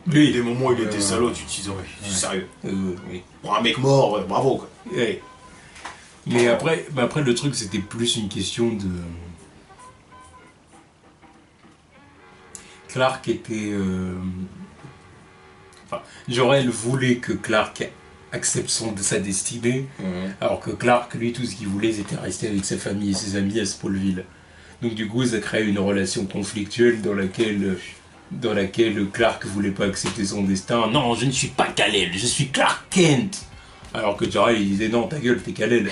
Oui. Des moments où il était salaud, tu te disais, ouais, sérieux. Oui. Pour un mec mort, bravo, quoi. Oui. Mais après, le truc, c'était plus une question de... Clark était... Enfin, Jor-El voulait que Clark accepte sa destinée, alors que Clark, lui, tout ce qu'il voulait, c'était rester avec sa famille et ses amis à Smallville. Donc du coup, ça crée une relation conflictuelle dans laquelle Clark voulait pas accepter son destin. Non, je ne suis pas Kal-El, je suis Clark Kent. Alors que Jor-El, il disait non, ta gueule, t'es Kal-El.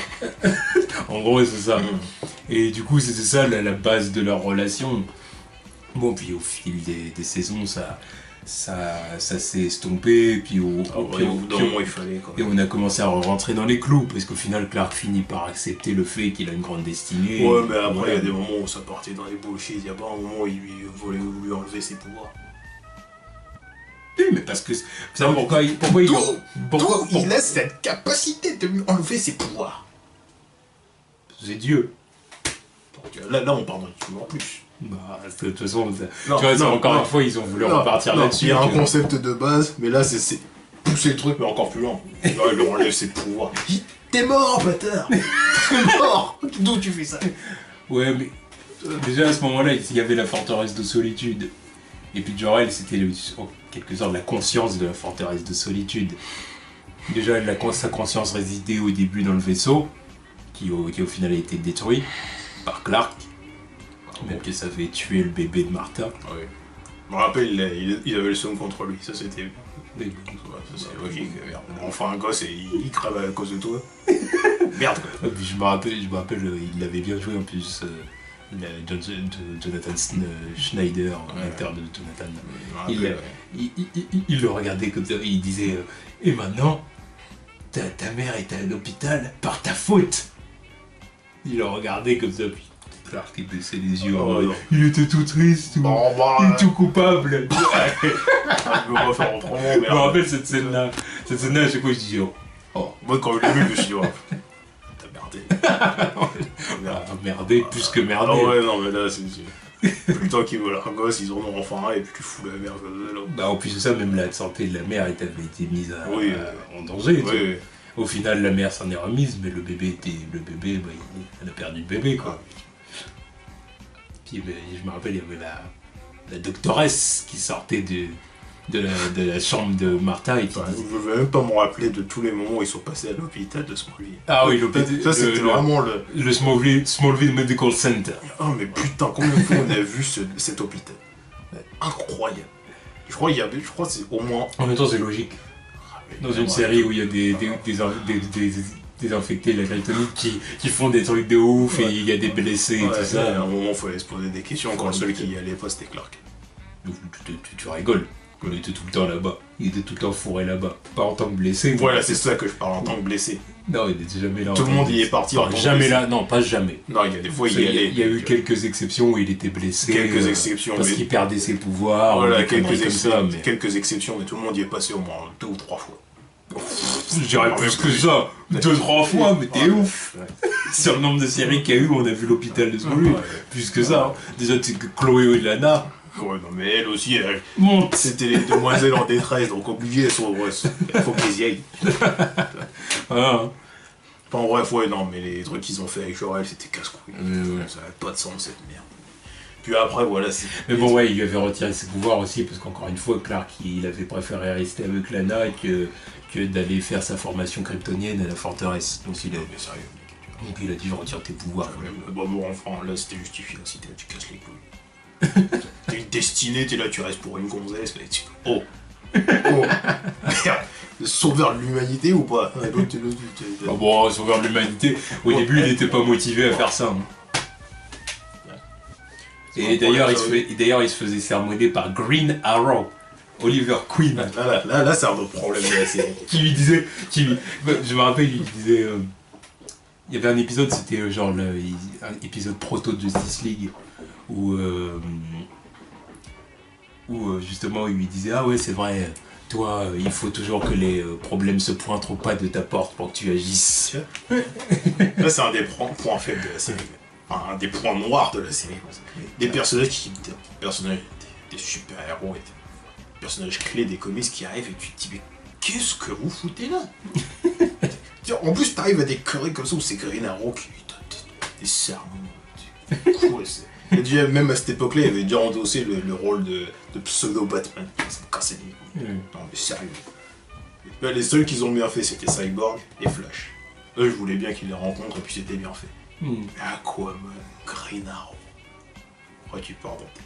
En gros, c'est ça. Et du coup, c'était ça la base de leur relation. Bon, puis au fil des saisons, ça s'est estompé, puis au bout d'un moment il fallait quoi. Et on a commencé à rentrer dans les clous, parce qu'au final Clark finit par accepter le fait qu'il a une grande destinée. Ouais, mais après il y a des moments où ça partait dans les bullshit, il y a pas un moment où il voulait lui enlever ses pouvoirs. Oui, mais parce que... Pourquoi il a cette capacité de lui enlever ses pouvoirs? C'est Dieu. Donc, là on parle d'un en plus. Bah, de toute façon, encore une fois, ils ont voulu repartir là-dessus. Il y a un concept de base, mais là, c'est pousser le truc, mais encore plus loin. Là, il leur enlève ses pouvoirs. T'es mort, bâtard. T'es mort. D'où tu fais ça? Ouais, mais déjà à ce moment-là, il y avait la forteresse de solitude. Et puis Jor-El, c'était en quelque sorte la conscience de la forteresse de solitude. Déjà, sa conscience résidait au début dans le vaisseau, qui au final a été détruit par Clark. Même que ça avait tué le bébé de Martha. Oui. Je me rappelle, il avait le son contre lui, ça c'était... Oui. Ça c'est logique, merde. Enfin un gosse et il crève à cause de toi. Merde quoi. Et puis je me rappelle, il l'avait bien joué en plus. Jonathan Schneider, l'acteur de Jonathan. Il le regardait comme ça, il disait et maintenant, ta mère est à l'hôpital par ta faute. Il le regardait comme ça, puis Clark il baissait les yeux. Il était tout triste, il est tout coupable. Je veux pas faire autrement, merde. Je me rappelle cette scène-là. Cette scène-là, à chaque fois, je dis Moi, quand je l'ai vu, je me suis dit, t'as merdé, plus que merdé. Ah ouais, non, mais là, c'est... Plus le temps qu'ils veulent un gosse, ils en ont enfin un, et puis tu fous la merde là. Bah, en plus de ça, même la santé de la mère avait été mise en danger. Oui. Au final, la mère s'en est remise, mais le bébé, elle a perdu le bébé, quoi. Puis, je me rappelle, il y avait la doctoresse qui sortait de la chambre de Martha et qui disait... Je ne vais même pas me rappeler de tous les moments où ils sont passés à l'hôpital de Smallville. Ah oui, l'hôpital. Ça, c'était vraiment le Smallville Medical Center. Oh, mais putain, combien de fois on a vu cet hôpital? Incroyable. Je crois que c'est au moins... En même temps, c'est logique. Dans une série où il y a des infectés de la kryptonite qui font des trucs de ouf et il y a des blessés et tout ça. À un moment, il fallait se poser des questions quand le seul qui y allait pas, c'était Clark. Tu rigoles. Il était tout le temps là-bas. Il était tout le temps fourré là-bas. Pas en tant que blessé. Voilà, c'est ça que je parle en tant que blessé. Non, il n'était jamais là. Tout le monde y est parti. Enfin, jamais là, non, pas jamais. Non, il y a des fois, il y allait. Il y a eu quelques exceptions où il était blessé. Quelques exceptions. Parce qu'il perdait ses pouvoirs. Voilà, quelques exceptions, mais tout le monde y est passé au moins 2 ou 3 fois. Je dirais plus que ça. 2-3 fois, mais t'es ouf. Sur le nombre de séries qu'il y a eu, on a vu l'hôpital de Smallville. Plus que ça. Déjà, c'est que Chloé et Lana. Ouais, non, mais elle aussi, c'était les demoiselles en détresse, donc obligées, il faut qu'ils y aillent. Voilà. Enfin, bref, ouais, non, mais les trucs qu'ils ont fait avec Jor-El, c'était casse-couille. Ça n'avait pas de sens, cette merde. Puis après, voilà, c'est... Mais bon, ouais, il lui avait retiré ses pouvoirs aussi, parce qu'encore une fois, Clark, il avait préféré rester avec Lana que d'aller faire sa formation kryptonienne à la forteresse. Donc il a, Mais sérieux. donc il a dû retirer tes pouvoirs. Bon, enfin, là, c'était justifié. Si t'es là, tu casses les couilles. T'es une destinée, t'es là, tu restes pour une gonzesse. Mais oh merde, le sauveur de l'humanité ou pas? Ah bon, sauveur de l'humanité, au début, il n'était pas motivé à faire ça. Hein. Et d'ailleurs, il se faisait sermonner par Green Arrow, Oliver Queen. Là, c'est un autre problème de la série. Qui lui disait, je me rappelle, il disait, il y avait un épisode, c'était genre un épisode proto de Justice League, où justement il lui disait, ah ouais, c'est vrai, toi, il faut toujours que les problèmes se pointent au pas de ta porte pour que tu agisses. Là, c'est un des points faibles de la série. Enfin, un des points noirs de la série. Des personnages des super-héros, des personnages clés des comics qui arrivent et tu te dis, mais qu'est-ce que vous foutez là? En plus, t'arrives à des conneries comme ça où c'est Green Arrow qui lui donne des sermons. Cool, et déjà, même à cette époque-là, il avait déjà endossé le rôle de pseudo-Batman. Ça me cassait les couilles. Non, mais sérieux. Là, les seuls qu'ils ont bien fait, c'était Cyborg et Flash. Eux, je voulais bien qu'ils les rencontrent et puis c'était bien fait. Mais Aquaman, Green Arrow. Pourquoi tu parles dans tes...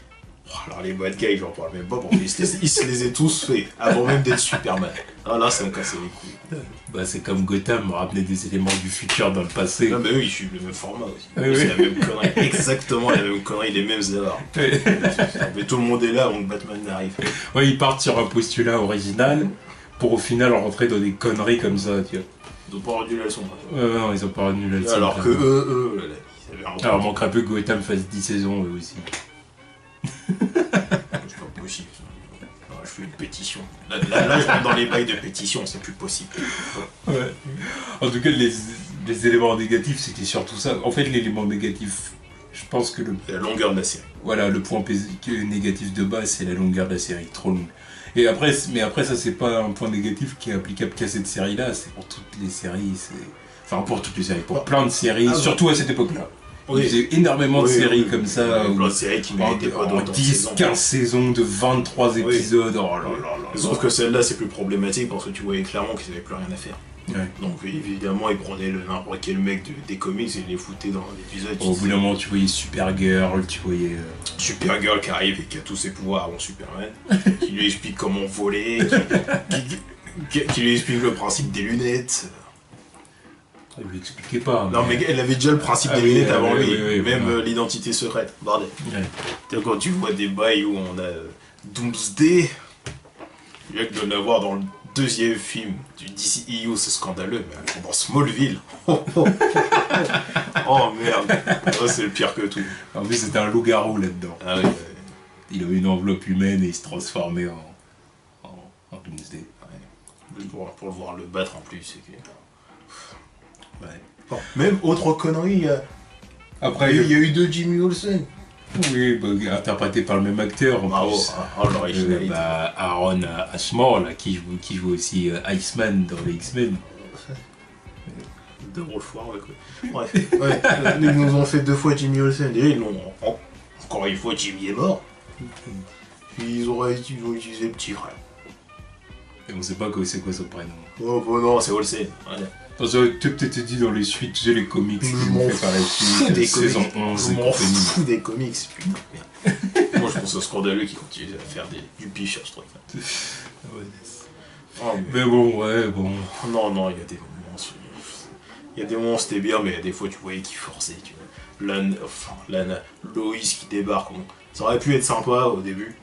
Alors les bad guys, j'en parle même pas, parce qu'ils se les aient tous fait, avant même d'être Superman. Ah là, ça me cassait les couilles. Bah c'est comme Gotham, ramener des éléments du futur dans le passé. Non mais eux, ils suivent le même format aussi. Oui, c'est la même connerie, exactement la même connerie, les mêmes erreurs. Mais tout le monde est là, donc Batman arrive. Ouais, ils partent sur un postulat original, pour au final rentrer dans des conneries comme ça, tu vois. Ils ont pas rendu la leçon. Non, ils ont pas rendu la leçon. Alors que eux, ils avaient un... Alors, il manquerait peu que Gotham fasse 10 saisons, eux aussi. C'est pas possible. Non, je fais une pétition. Là, je rentre dans les bails de pétition, c'est plus possible. Ouais. En tout cas, les éléments négatifs, c'était surtout ça. En fait, l'élément négatif, je pense que la longueur de la série. Voilà, le point négatif de base, c'est la longueur de la série, trop longue. Et après, mais après, ça, c'est pas un point négatif qui est applicable qu'à cette série-là, c'est pour toutes les séries, enfin, pour toutes les séries, pour plein de séries, surtout à cette époque-là. Oui. Il faisait énormément de séries comme ça. Plein de séries qui méritaient pas dans 10, 15 saisons de 23 épisodes. Oh là là. Sauf que celle-là, c'est plus problématique parce que tu voyais clairement qu'ils avaient plus rien à faire. Ouais. Donc évidemment, ils prenaient n'importe quel mec des comics et les foutaient dans l'épisode. Au bout d'un moment, tu voyais Supergirl, tu voyais... Supergirl qui arrive et qui a tous ses pouvoirs avant Superman, qui lui explique comment voler, qui lui explique le principe des lunettes. Elle lui expliquait pas. Non mais elle avait déjà le principe des lunettes avant lui, même voilà. l'identité secrète, bordel. Ouais. Quand tu vois des bails où on a Doomsday, il y a que de l'avoir dans le deuxième film du DCEU, c'est scandaleux, mais dans Smallville, oh merde, oh, c'est le pire que tout. En plus, c'était un loup-garou là-dedans. Ah oui, Il avait une enveloppe humaine et il se transformait en Doomsday. Ouais. Pour le voir le battre en plus, c'est que... Ouais. Bon, même autre connerie, Après, il y a eu deux Jimmy Olsen. oui, bah, interprété par le même acteur en plus. L'originalité. Aaron Ashmore, là, qui joue aussi Iceman dans les X-Men. Deux rôles foireux, quoi. Bref, ouais, ils nous ont fait 2 fois Jimmy Olsen. Déjà, ils l'ont... Encore une fois, Jimmy est mort. Puis ils ont utilisé le petit frère. Et on sait pas c'est quoi son prénom. Oh, bon, non, c'est Olsen. Ouais. Parce que tu peut-être dit dans les suites, j'ai les comics, Je ils m'en m'ont fait par la fous suite, des saison comics. 11 Je et m'en compagnie. fous des comics, putain, merde. Moi, je pense au scandaleux qui continue à faire du piche sur ce truc. Ouais. Oh, Mais bon, ouais, bon. Non, il y a des moments. Il y a des moments, c'était bien, mais il y a des fois, tu voyais qu'ils forçaient. Tu vois. Lana, Loïs qui débarque. Bon. Ça aurait pu être sympa au début.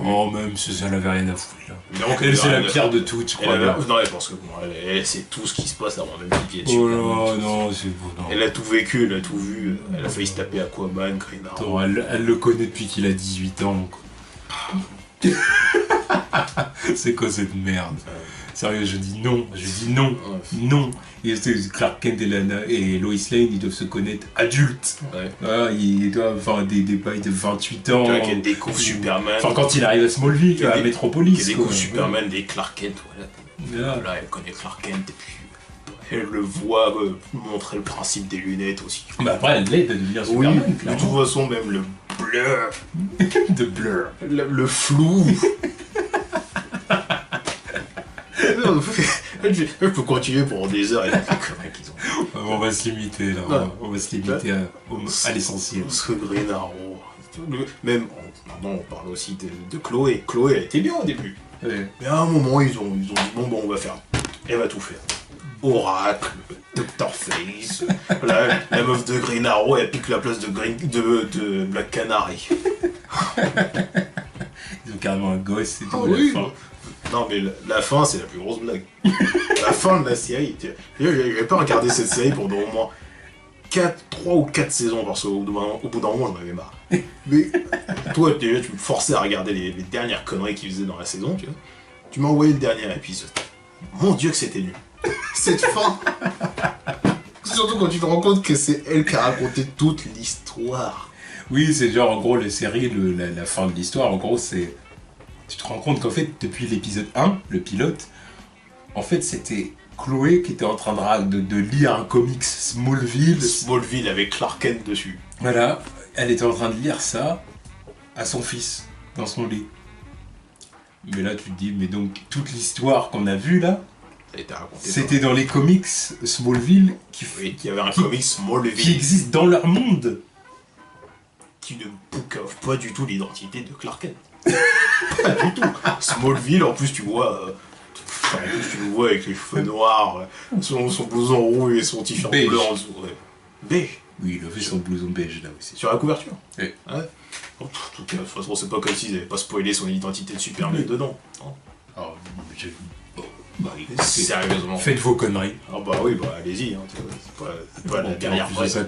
Oh, même si ça n'avait rien à foutre là. Donc, Elle, c'est la pire de toutes, je crois. Non, mais parce que bon, elle sait tout ce qui se passe avant même qu'il vienne. Oh là, non, c'est bon. Non. Elle a tout vécu, elle a tout vu. Elle a failli se taper Aquaman, Green Arrow. Attends, elle le connaît depuis qu'il a 18 ans. Quoi. C'est quoi cette merde? Sérieux, je dis non. Non. Et Clark Kent et Lois Lane, ils doivent se connaître adultes. Ouais. Voilà, ils doivent avoir des bails de 28 ans. Tu vois qu'elle découvre Superman. Enfin, quand il arrive à Smallville, à Metropolis. Elle découvre Superman des Clark Kent, voilà. Yeah. Là, elle connaît Clark Kent et puis elle le voit montrer le principe des lunettes aussi. Bah après, elle l'aide à devenir Superman, de toute façon, même le blur, de Blur. le flou. Non, je peux continuer pendant des heures avec les conneries qu'ils ont. On va se limiter là, Non. on va se limiter à l'essentiel. Parce que Green Arrow, même, maintenant on parle aussi de Chloé. Chloé, elle était bien au début. Ouais. Mais à un moment, ils ont dit bon, on va faire. Elle va tout faire. Oracle, Dr. Face, la meuf de Green Arrow, elle pique la place de Black Canary. Ils ont carrément un gosse et tout. Ah à la oui. fin. Non, mais la fin, c'est la plus grosse blague. La fin de la série. J'avais pas regardé cette série pendant au moins 3 ou 4 saisons, parce qu'au bout d'un moment, j'en avais marre. Mais toi, déjà, tu me forçais à regarder les dernières conneries qu'ils faisaient dans la saison, tu vois. Tu m'as envoyé le dernier épisode. Mon Dieu, que c'était nul. Cette fin. Surtout quand tu te rends compte que c'est elle qui a raconté toute l'histoire. Oui, c'est genre en gros la série, la fin de l'histoire, en gros c'est... Tu te rends compte qu'en fait depuis l'épisode 1, le pilote, en fait c'était Chloé qui était en train de lire un comics Smallville. Smallville avec Clark Kent dessus. Voilà, elle était en train de lire ça à son fils, dans son lit. Mais là tu te dis, mais donc toute l'histoire qu'on a vue là, Ça a été raconté. c'était dans les comics Smallville Oui, il y avait un qui- comic Smallville qui existent dans leur monde. qui ne book off pas du tout l'identité de Clark Kent. Pas du tout. Smallville, en plus tu vois, tu le vois avec les cheveux noirs, son blouson rouge et son t-shirt Beige. bleu en dessous. Ouais. Beige. Oui, il a fait son blouson beige là aussi. Sur la couverture. Oui. Ouais. En tout cas, de toute façon, c'est pas comme s'ils avaient pas spoilé son identité de Superman dedans. Hein. Alors, bon, bah, écoutez, Sérieusement. faites vos conneries. Ah bah oui, bah allez-y. Hein. C'est pas la Bon, dernière en plus de phrase. ça,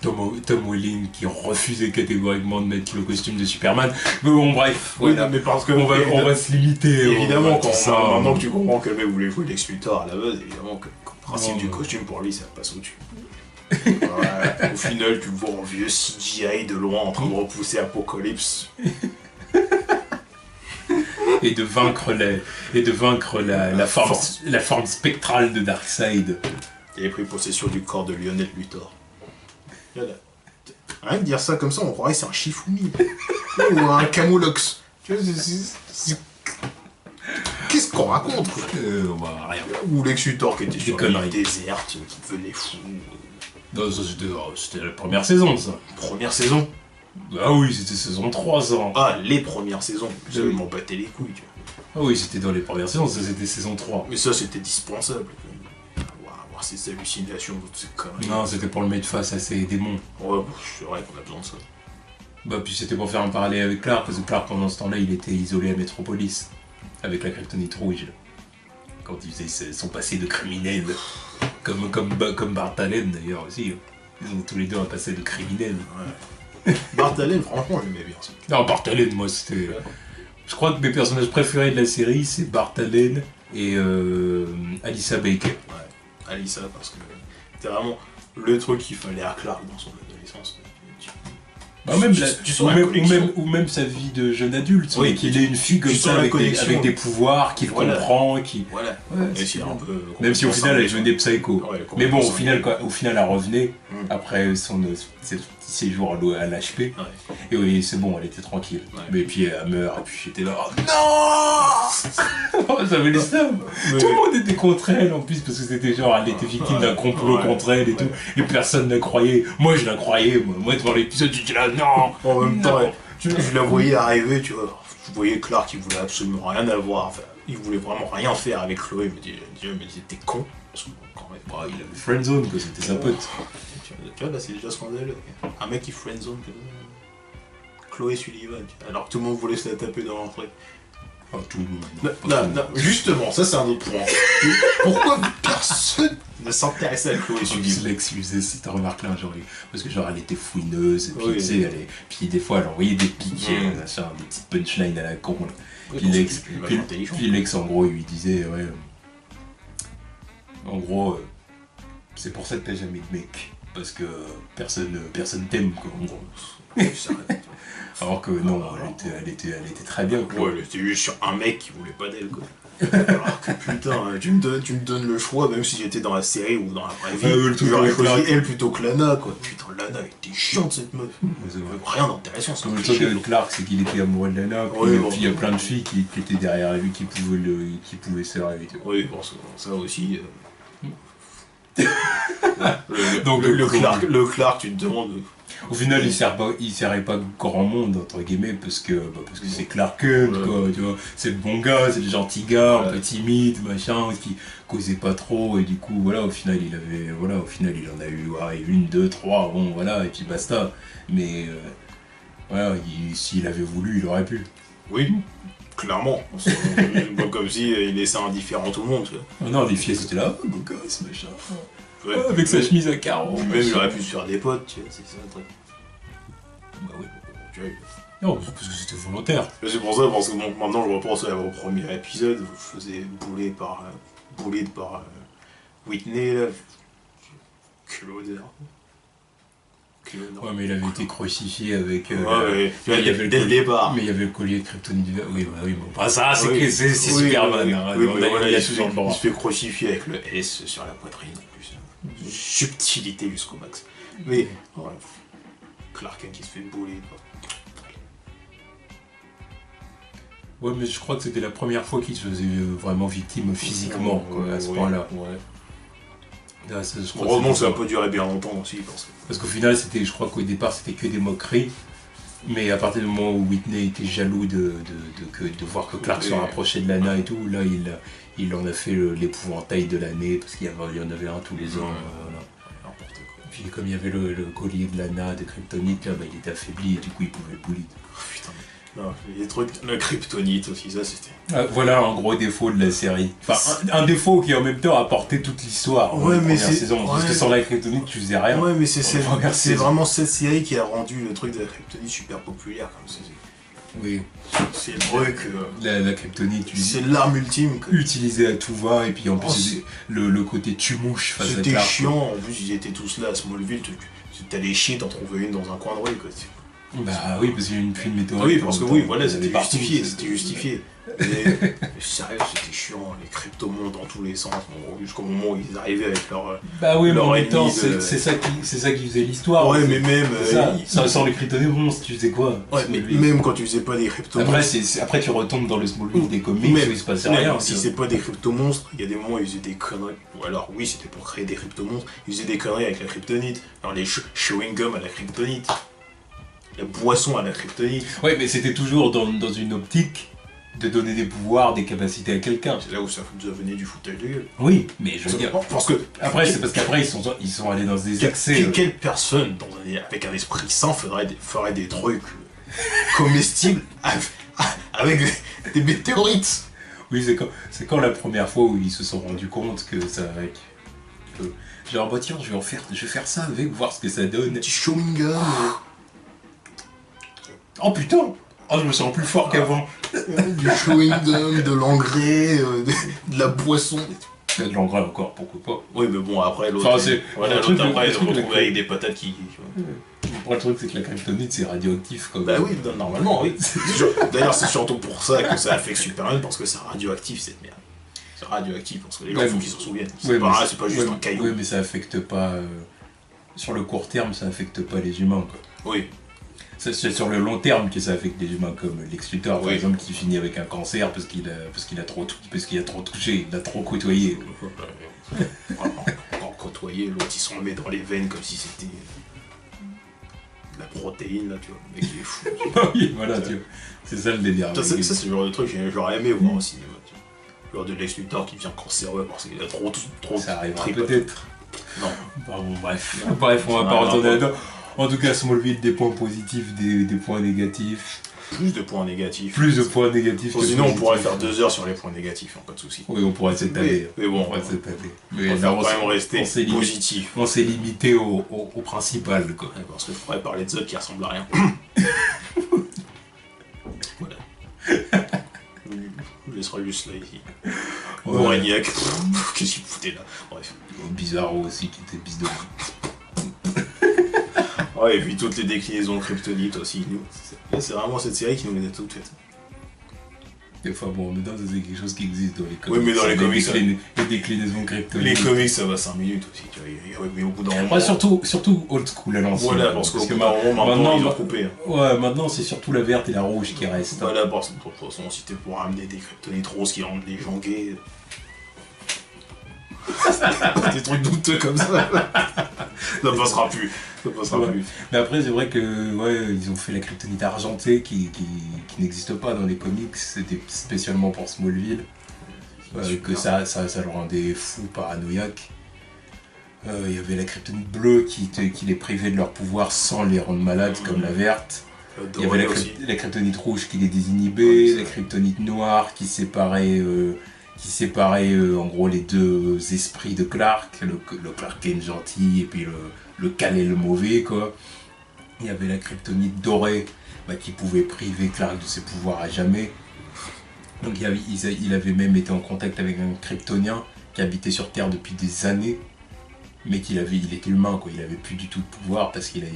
Tom Welling qui refusait catégoriquement de mettre le costume de Superman. Mais bon, bref, Oui, voilà. non, mais parce que on va se limiter. évidemment, tout quand ça. maintenant que tu comprends que le mec voulait jouer Lex Luthor à la base, évidemment que le principe Non, du mais- costume pour lui, ça passe au-dessus. Ouais, au final, tu le vois en vieux CGI de loin en train de repousser Apocalypse. Et de vaincre la forme spectrale de Darkseid. Il avait pris possession du corps de Lionel Luthor. Voilà. Rien que dire ça comme ça, on croirait que c'est un Shifumi. Ou un Camoulox. Tu vois, qu'est-ce qu'on raconte, quoi? Bah, rien. Ou Lex Luthor qui était sur l'île conneries. déserte, qui devenait fou. Non, ça, c'était la première saison, ça. Première saison. Ah oui, c'était saison 3, ça. Ah, les premières saisons. Vous Oui. m'en battez les couilles, tu vois. Ah oui, c'était dans les premières saisons, ça c'était saison 3. Mais ça, c'était dispensable. Avoir ces hallucinations, toutes ces conneries. Non, c'était pour le mettre face à ses démons. Ouais, bon, c'est vrai qu'on a besoin de ça. Bah, puis c'était pour faire un parallèle avec Clark, parce que Clark, pendant ce temps-là, il était isolé à Metropolis, avec la kryptonite rouge. Quand il faisait son passé de criminel. Comme Bart Allen, d'ailleurs, aussi. Ils ont tous les deux un passé de criminel. Bart Allen, franchement, j'aimais bien ça. Non, Bart Allen, moi, c'était... Je crois que mes personnages préférés de la série, c'est Bart Allen et Alyssa Baker. Ouais, Alissa, parce que c'était vraiment le truc qu'il fallait à Clark dans son adolescence. Bah, même Tu sens la connexion. ou même sa vie de jeune adulte, Oui, qu'il ait une fille comme tu ça sens la avec connexion. des pouvoirs, qu'il Voilà. comprend, qui... Voilà. Ouais, Même c'est si, bien. un peu, Même si au final elle complètement devenait psycho. Ouais, Mais bon, complètement au final elle revenait Mm. après son ses petits séjours à l'HP. Ouais. Et oui, c'est bon, elle était tranquille. Ouais. Mais puis elle meurt, et puis j'étais là, oh, non. J'avais les seums. Tout le monde était contre elle en plus, parce que c'était genre, elle était victime d'un complot Ouais. contre elle et tout. Et personne ne la croyait. Moi je la croyais, moi devant l'épisode j'étais là, non. En même temps, Non. je la voyais arriver, tu vois. Je voyais Clark qui voulait absolument rien avoir. Enfin, il voulait vraiment rien faire avec Chloé. Il me dit, t'es con. Parce que, quand même, Bah, il avait friendzone, quoi, c'était sa pote. Tu vois, là, c'est déjà scandaleux. Un mec qui friendzone Chloé Sullivan. Tu vois, alors que tout le monde voulait se la taper dans l'entrée. Oh, tout le monde. Non, Pas tout le monde. non, justement, ça c'est un autre point. Pourquoi personne ne s'intéressait à Chloé Sullivan? Lex faisait cette remarque-là, genre, parce que genre elle était fouineuse, et puis Oui. tu sais, puis des fois elle envoyait des piques, Mm. machin, des petites punchlines à la con. Là. Oui, Puis parce Lex, que tu es puis, vachement intelligent. puis Lex, en gros, il lui disait, ouais, en gros, c'est pour ça que t'as jamais de mec, parce que personne t'aime, quoi, en gros. Ça arrête. Alors que non, elle était très bien, quoi. Ouais, elle était juste sur un mec qui voulait pas d'elle, quoi. Alors que putain, tu me donnes le choix, même si j'étais dans la série ou dans la vraie vie, le truc j'aurais avec choisi Clark. elle plutôt que Lana, quoi. Putain, Lana, elle était chiante cette meuf. C'est vrai. Rien d'intéressant, c'est Comme un le truc cliché. avec Clark, c'est qu'il était amoureux de Lana, puis Ouais, bon. puis il y a plein de filles qui étaient derrière lui, qui pouvaient se rêver. Oui, bon, ça aussi. Donc, Le Clark, tu te demandes. Au final, il servait pas grand monde, entre guillemets, parce que c'est Clark Kent, Ouais. quoi, tu vois. C'est le bon gars, c'est le gentil gars, un Ouais. peu timide, machin, qui causait pas trop, et du coup, voilà, au final, il en a eu une, deux, trois, bon, voilà, et puis basta. Mais, voilà, s'il avait voulu, il aurait pu. Oui, clairement. C'est pas comme si il laissait indifférent tout le monde, tu vois. Oh non, les filles, c'était là, oh, beau gosse, machin. Ouais. Avec sa chemise à carreaux. Même il machin. aurait pu se faire des potes, tu vois, c'est ça le truc. Bah oui. Tu vois, Non, parce que c'était volontaire. c'est pour ça, parce que donc, maintenant je repense au premier épisode où je faisais bouler par Whitney, là. Quelle odeur. Quelle odeur. Ouais, mais il avait été crucifié avec. Ouais, mais, tu vois, il y avait dès le départ. Mais il y avait le collier de kryptonite vert. Oui, bah oui, bon. Enfin, ça, c'est Oui. que c'est Oui, Superman. oui, Hein, oui, on mais a- voilà, il a il se toujours le fait- droit. il se fait crucifier avec le S sur la poitrine en plus. Subtilité jusqu'au max. Mais, ouais, Clark Kent qui se fait bouler, quoi. Ouais, mais je crois que c'était la première fois qu'il se faisait vraiment victime physiquement, quoi, à ce point-là. Ouais. Là, je crois Heureusement que c'était ça n'a pas duré bien longtemps aussi, parce que. Parce qu'au final, je crois qu'au départ, c'était que des moqueries. Mais à partir du moment où Whitney était jaloux de voir que Clark se Oui. rapprochait de Lana et tout, là, il en a fait l'épouvantail de l'année, parce qu'il y en avait un tous les ans. Voilà. N'importe quoi. Puis comme il y avait le collier de Lana, de Kryptonite, là, bah, il était affaibli et du coup, il pouvait le bully. Oh, putain. Non, les trucs, le kryptonite aussi, ça c'était. Voilà un gros défaut de la série. Enfin, un défaut qui en même temps a porté toute l'histoire Ouais, de la mais première c'est- saison. Parce ouais. que sans la Kryptonite, tu faisais rien. Ouais, mais c'est Dans la première c'est saison. vraiment cette série qui a rendu le truc de la kryptonite super populaire. Oui, C'est le truc. la Kryptonite, C'est l'arme ultime. Quoi. utilisée à tout va, et puis en plus, Oh, c'était le côté tu-mouche face à C'était Clark. chiant, en plus ils étaient tous là à Smallville, t'allais chier, t'en trouvais une dans un coin de rue quoi. Bah oui, parce qu'il y a eu une pluie de météorites. Oui, parce que oui, voilà, Il y en avait c'était partout, justifié, c'est- c'était justifié. Mais sérieux, c'était chiant, les cryptomondes dans tous les sens, bon, jusqu'au moment où ils arrivaient avec leur... Bah oui, mais leur en même temps, ennemi de- c'est ça qui faisait l'histoire. Ouais, mais même... C'est ça, ils- ça sans les Kryptonites, tu faisais quoi Ouais, mais Smallville. même quand tu faisais pas des cryptomonstres... Après, tu retombes dans le Smallville des comics Même- où il se passait même rien. si tu vois. c'est pas des cryptomonstres, il y a des moments où ils faisaient des conneries. Ou alors, oui, c'était pour créer des cryptomonstres, ils faisaient des conneries avec la kryptonite. Alors, les chewing gum à la kryptonite, la boisson à la kryptonite. Ouais, mais c'était toujours dans une optique de donner des pouvoirs, des capacités à quelqu'un. C'est là où ça devenait du foutage de gueule. Oui, mais je veux dire. Parce que Après, c'est parce qu'après, ils sont allés dans des excès. quelle personne avec un esprit sain ferait des trucs comestibles avec des météorites? Oui, c'est quand la première fois où ils se sont rendus compte que ça. Genre, bah tiens, je vais faire ça avec, voir ce que ça donne. Des petits chewing gum, Oh putain! Oh, je me sens plus fort qu'avant. du chewing gum, de l'engrais, de la boisson. De l'engrais encore, pourquoi pas. Oui, mais bon, après l'autre. Enfin, c'est- Voilà, le l'autre truc, après, le il se truc, retrouve le- avec des patates qui. Après, le truc, c'est que la kryptonite, c'est radioactif. Comme... Bah oui, normalement, oui. D'ailleurs, c'est surtout pour ça que ça affecte Superman, parce que c'est radioactif cette merde. C'est radioactif, parce que les gens, Ouais, faut mais- qu'ils s'en souviennent. Ouais, C'est pas juste ouais, un caillou. Ouais, mais ça affecte pas. Sur le court terme, ça affecte pas les humains, quoi. Oui. C'est sur le long terme que ça affecte les humains, comme Lex Luthor, par Oui. exemple, qui finit avec un cancer parce qu'il a trop touché, il a trop côtoyé. Encore côtoyer, l'autre il s'en met dans les veines comme si c'était de la protéine, là, tu vois. Le mec il est fou. Oui, voilà, tu vois. C'est ça le délire. Ça, c'est le genre de truc que j'aurais aimé voir au cinéma. Tu vois. Genre de Lex Luthor qui devient cancéreux parce qu'il a trop Ça arrivera tripoté. peut-être. Non. Bon, bref, on va Ça pas n'arrivera retourner pas. là-dedans. En tout cas, Smallville, des points positifs, des points négatifs. Plus de points négatifs. Plus de points négatifs. que Sinon, on pourrait positifs. faire 2 heures sur les points négatifs, hein, pas de soucis. Oui, on pourrait s'étaler. Mais bon, on pourrait s'étaler. on Mais préfère là, quand même rester on s'est limité. positif. On s'est limité au principal, quoi. Ouais, parce qu'il faudrait parler de Zod qui ressemble à rien. Voilà. Je laisserai juste là ici. Ouais. Moragnac, qu'est-ce qu'il foutait là? Bref. Bizarro aussi, qui était bis de. Ouais, et puis toutes les déclinaisons de Kryptonite aussi. C'est vraiment cette série qui nous les a toutes faites. Enfin bon, en même temps, ça c'est quelque chose qui existe dans les comics. Oui, mais dans les comics, Les déclinaisons kryptoniennes. les comics, ça va 5 minutes aussi, tu vois. Mais au bout d'un moment. Ouais, surtout old school à l'ancienne. Voilà, parce qu'au que bout d'un moment, maintenant, ils ont coupé. Ouais, maintenant c'est surtout la verte et la rouge qui restent. Voilà, parce que de toute façon, si t'es pour ramener des kryptonites roses qui rendent les gens gays. Des trucs douteux comme ça. Ça passera plus. Ça passera plus. Mais après, c'est vrai que ouais, ils ont fait la kryptonite argentée qui n'existe pas dans les comics. C'était spécialement pour Smallville. Que ça le rendait fou, paranoïaque. Il y avait la kryptonite bleue qui les privait de leur pouvoir sans les rendre malades comme la verte. Il y avait la kryptonite rouge qui les désinhibait, la kryptonite noire qui séparait en gros les deux esprits de Clark, le Clark Kent gentil et puis le Kal-El mauvais quoi. Il y avait la kryptonite dorée qui pouvait priver Clark de ses pouvoirs à jamais. Donc il avait même été en contact avec un kryptonien qui habitait sur Terre depuis des années, mais il était humain quoi, il avait plus du tout de pouvoir parce qu'il avait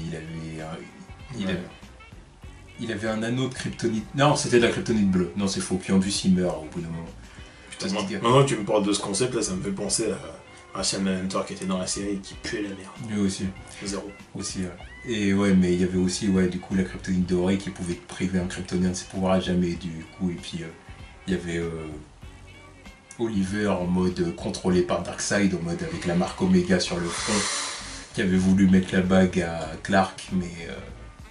un anneau de kryptonite. Non, c'était de la kryptonite bleue. Non, c'est faux. Puis en plus, il meurt au bout d'un moment. Putain, maintenant que tu me parles de ce concept là, ça me fait penser à Sean Manhunter qui était dans la série et qui puait la merde. Lui aussi. Zéro. Aussi, ouais. Et ouais, mais il y avait aussi, ouais, du coup, la kryptonite dorée qui pouvait priver un kryptonien de ses pouvoirs à jamais, du coup. Et puis, il y avait Oliver en mode contrôlé par Darkseid, en mode avec la marque Omega sur le front, qui avait voulu mettre la bague à Clark, mais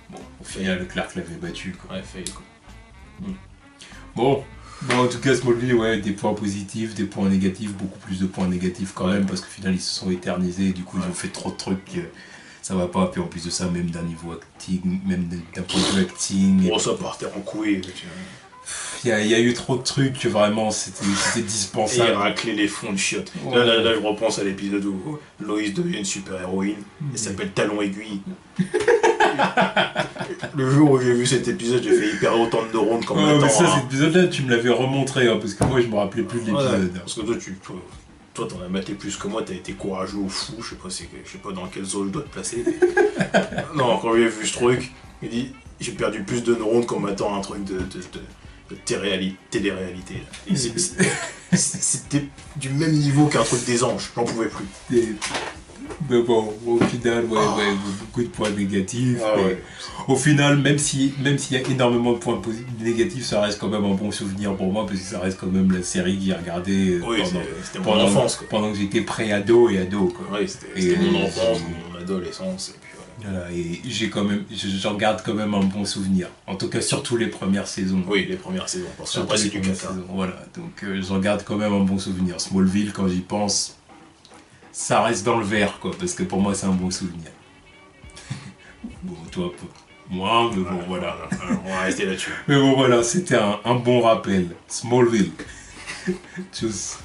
bon, au final, Clark l'avait battu, quoi. Ouais, fail, quoi. Bon, en tout cas, Smallville, ouais, des points positifs, des points négatifs, beaucoup plus de points négatifs quand même, parce qu'au final, ils se sont éternisés, du coup, ils ont fait trop de trucs, ça va pas, puis en plus de ça, même d'un niveau acting, même d'un point de vue acting. Bon, ça partait en couille, il y a eu trop de trucs, vraiment, c'était dispensable. Et il raclait les fonds de chiottes. Ouais. Là, je repense à l'épisode où Loïs devient une super-héroïne, elle s'appelle Talon Aiguille. Le jour où j'ai vu cet épisode, j'ai fait hyper autant de neurones comme mais ça, cet épisode-là, tu me l'avais remontré, parce que moi, je me rappelais plus de l'épisode. Parce que toi, t'en as maté plus que moi, t'as été courageux ou fou, je sais pas dans quelle zone je dois te placer. Mais... non, quand j'ai vu ce truc, il dit j'ai perdu plus de neurones qu'en m'attend un truc de télé-réalité. C'était du même niveau qu'un truc des anges, j'en pouvais plus. Mais bon, au final, beaucoup de points négatifs. Ouais. Au final, même s'il y a énormément de points négatifs, ça reste quand même un bon souvenir pour moi, parce que ça reste quand même la série que j'ai regardée c'était mon enfance. Pendant que j'étais pré-ado et ado. Quoi. Oui, c'était mon enfance, mon adolescence. Et puis voilà, et j'en garde quand même un bon souvenir. En tout cas, surtout les premières saisons. Oui, les premières saisons, parce qu'après c'est du caca. Voilà, donc j'en garde quand même un bon souvenir. Smallville, quand j'y pense, ça reste dans le vert, quoi, parce que pour moi, c'est un bon souvenir. Bon, toi, moi, mais bon, voilà. On va rester là-dessus. Mais bon, voilà, c'était un bon rappel. Smallville. Tchuss.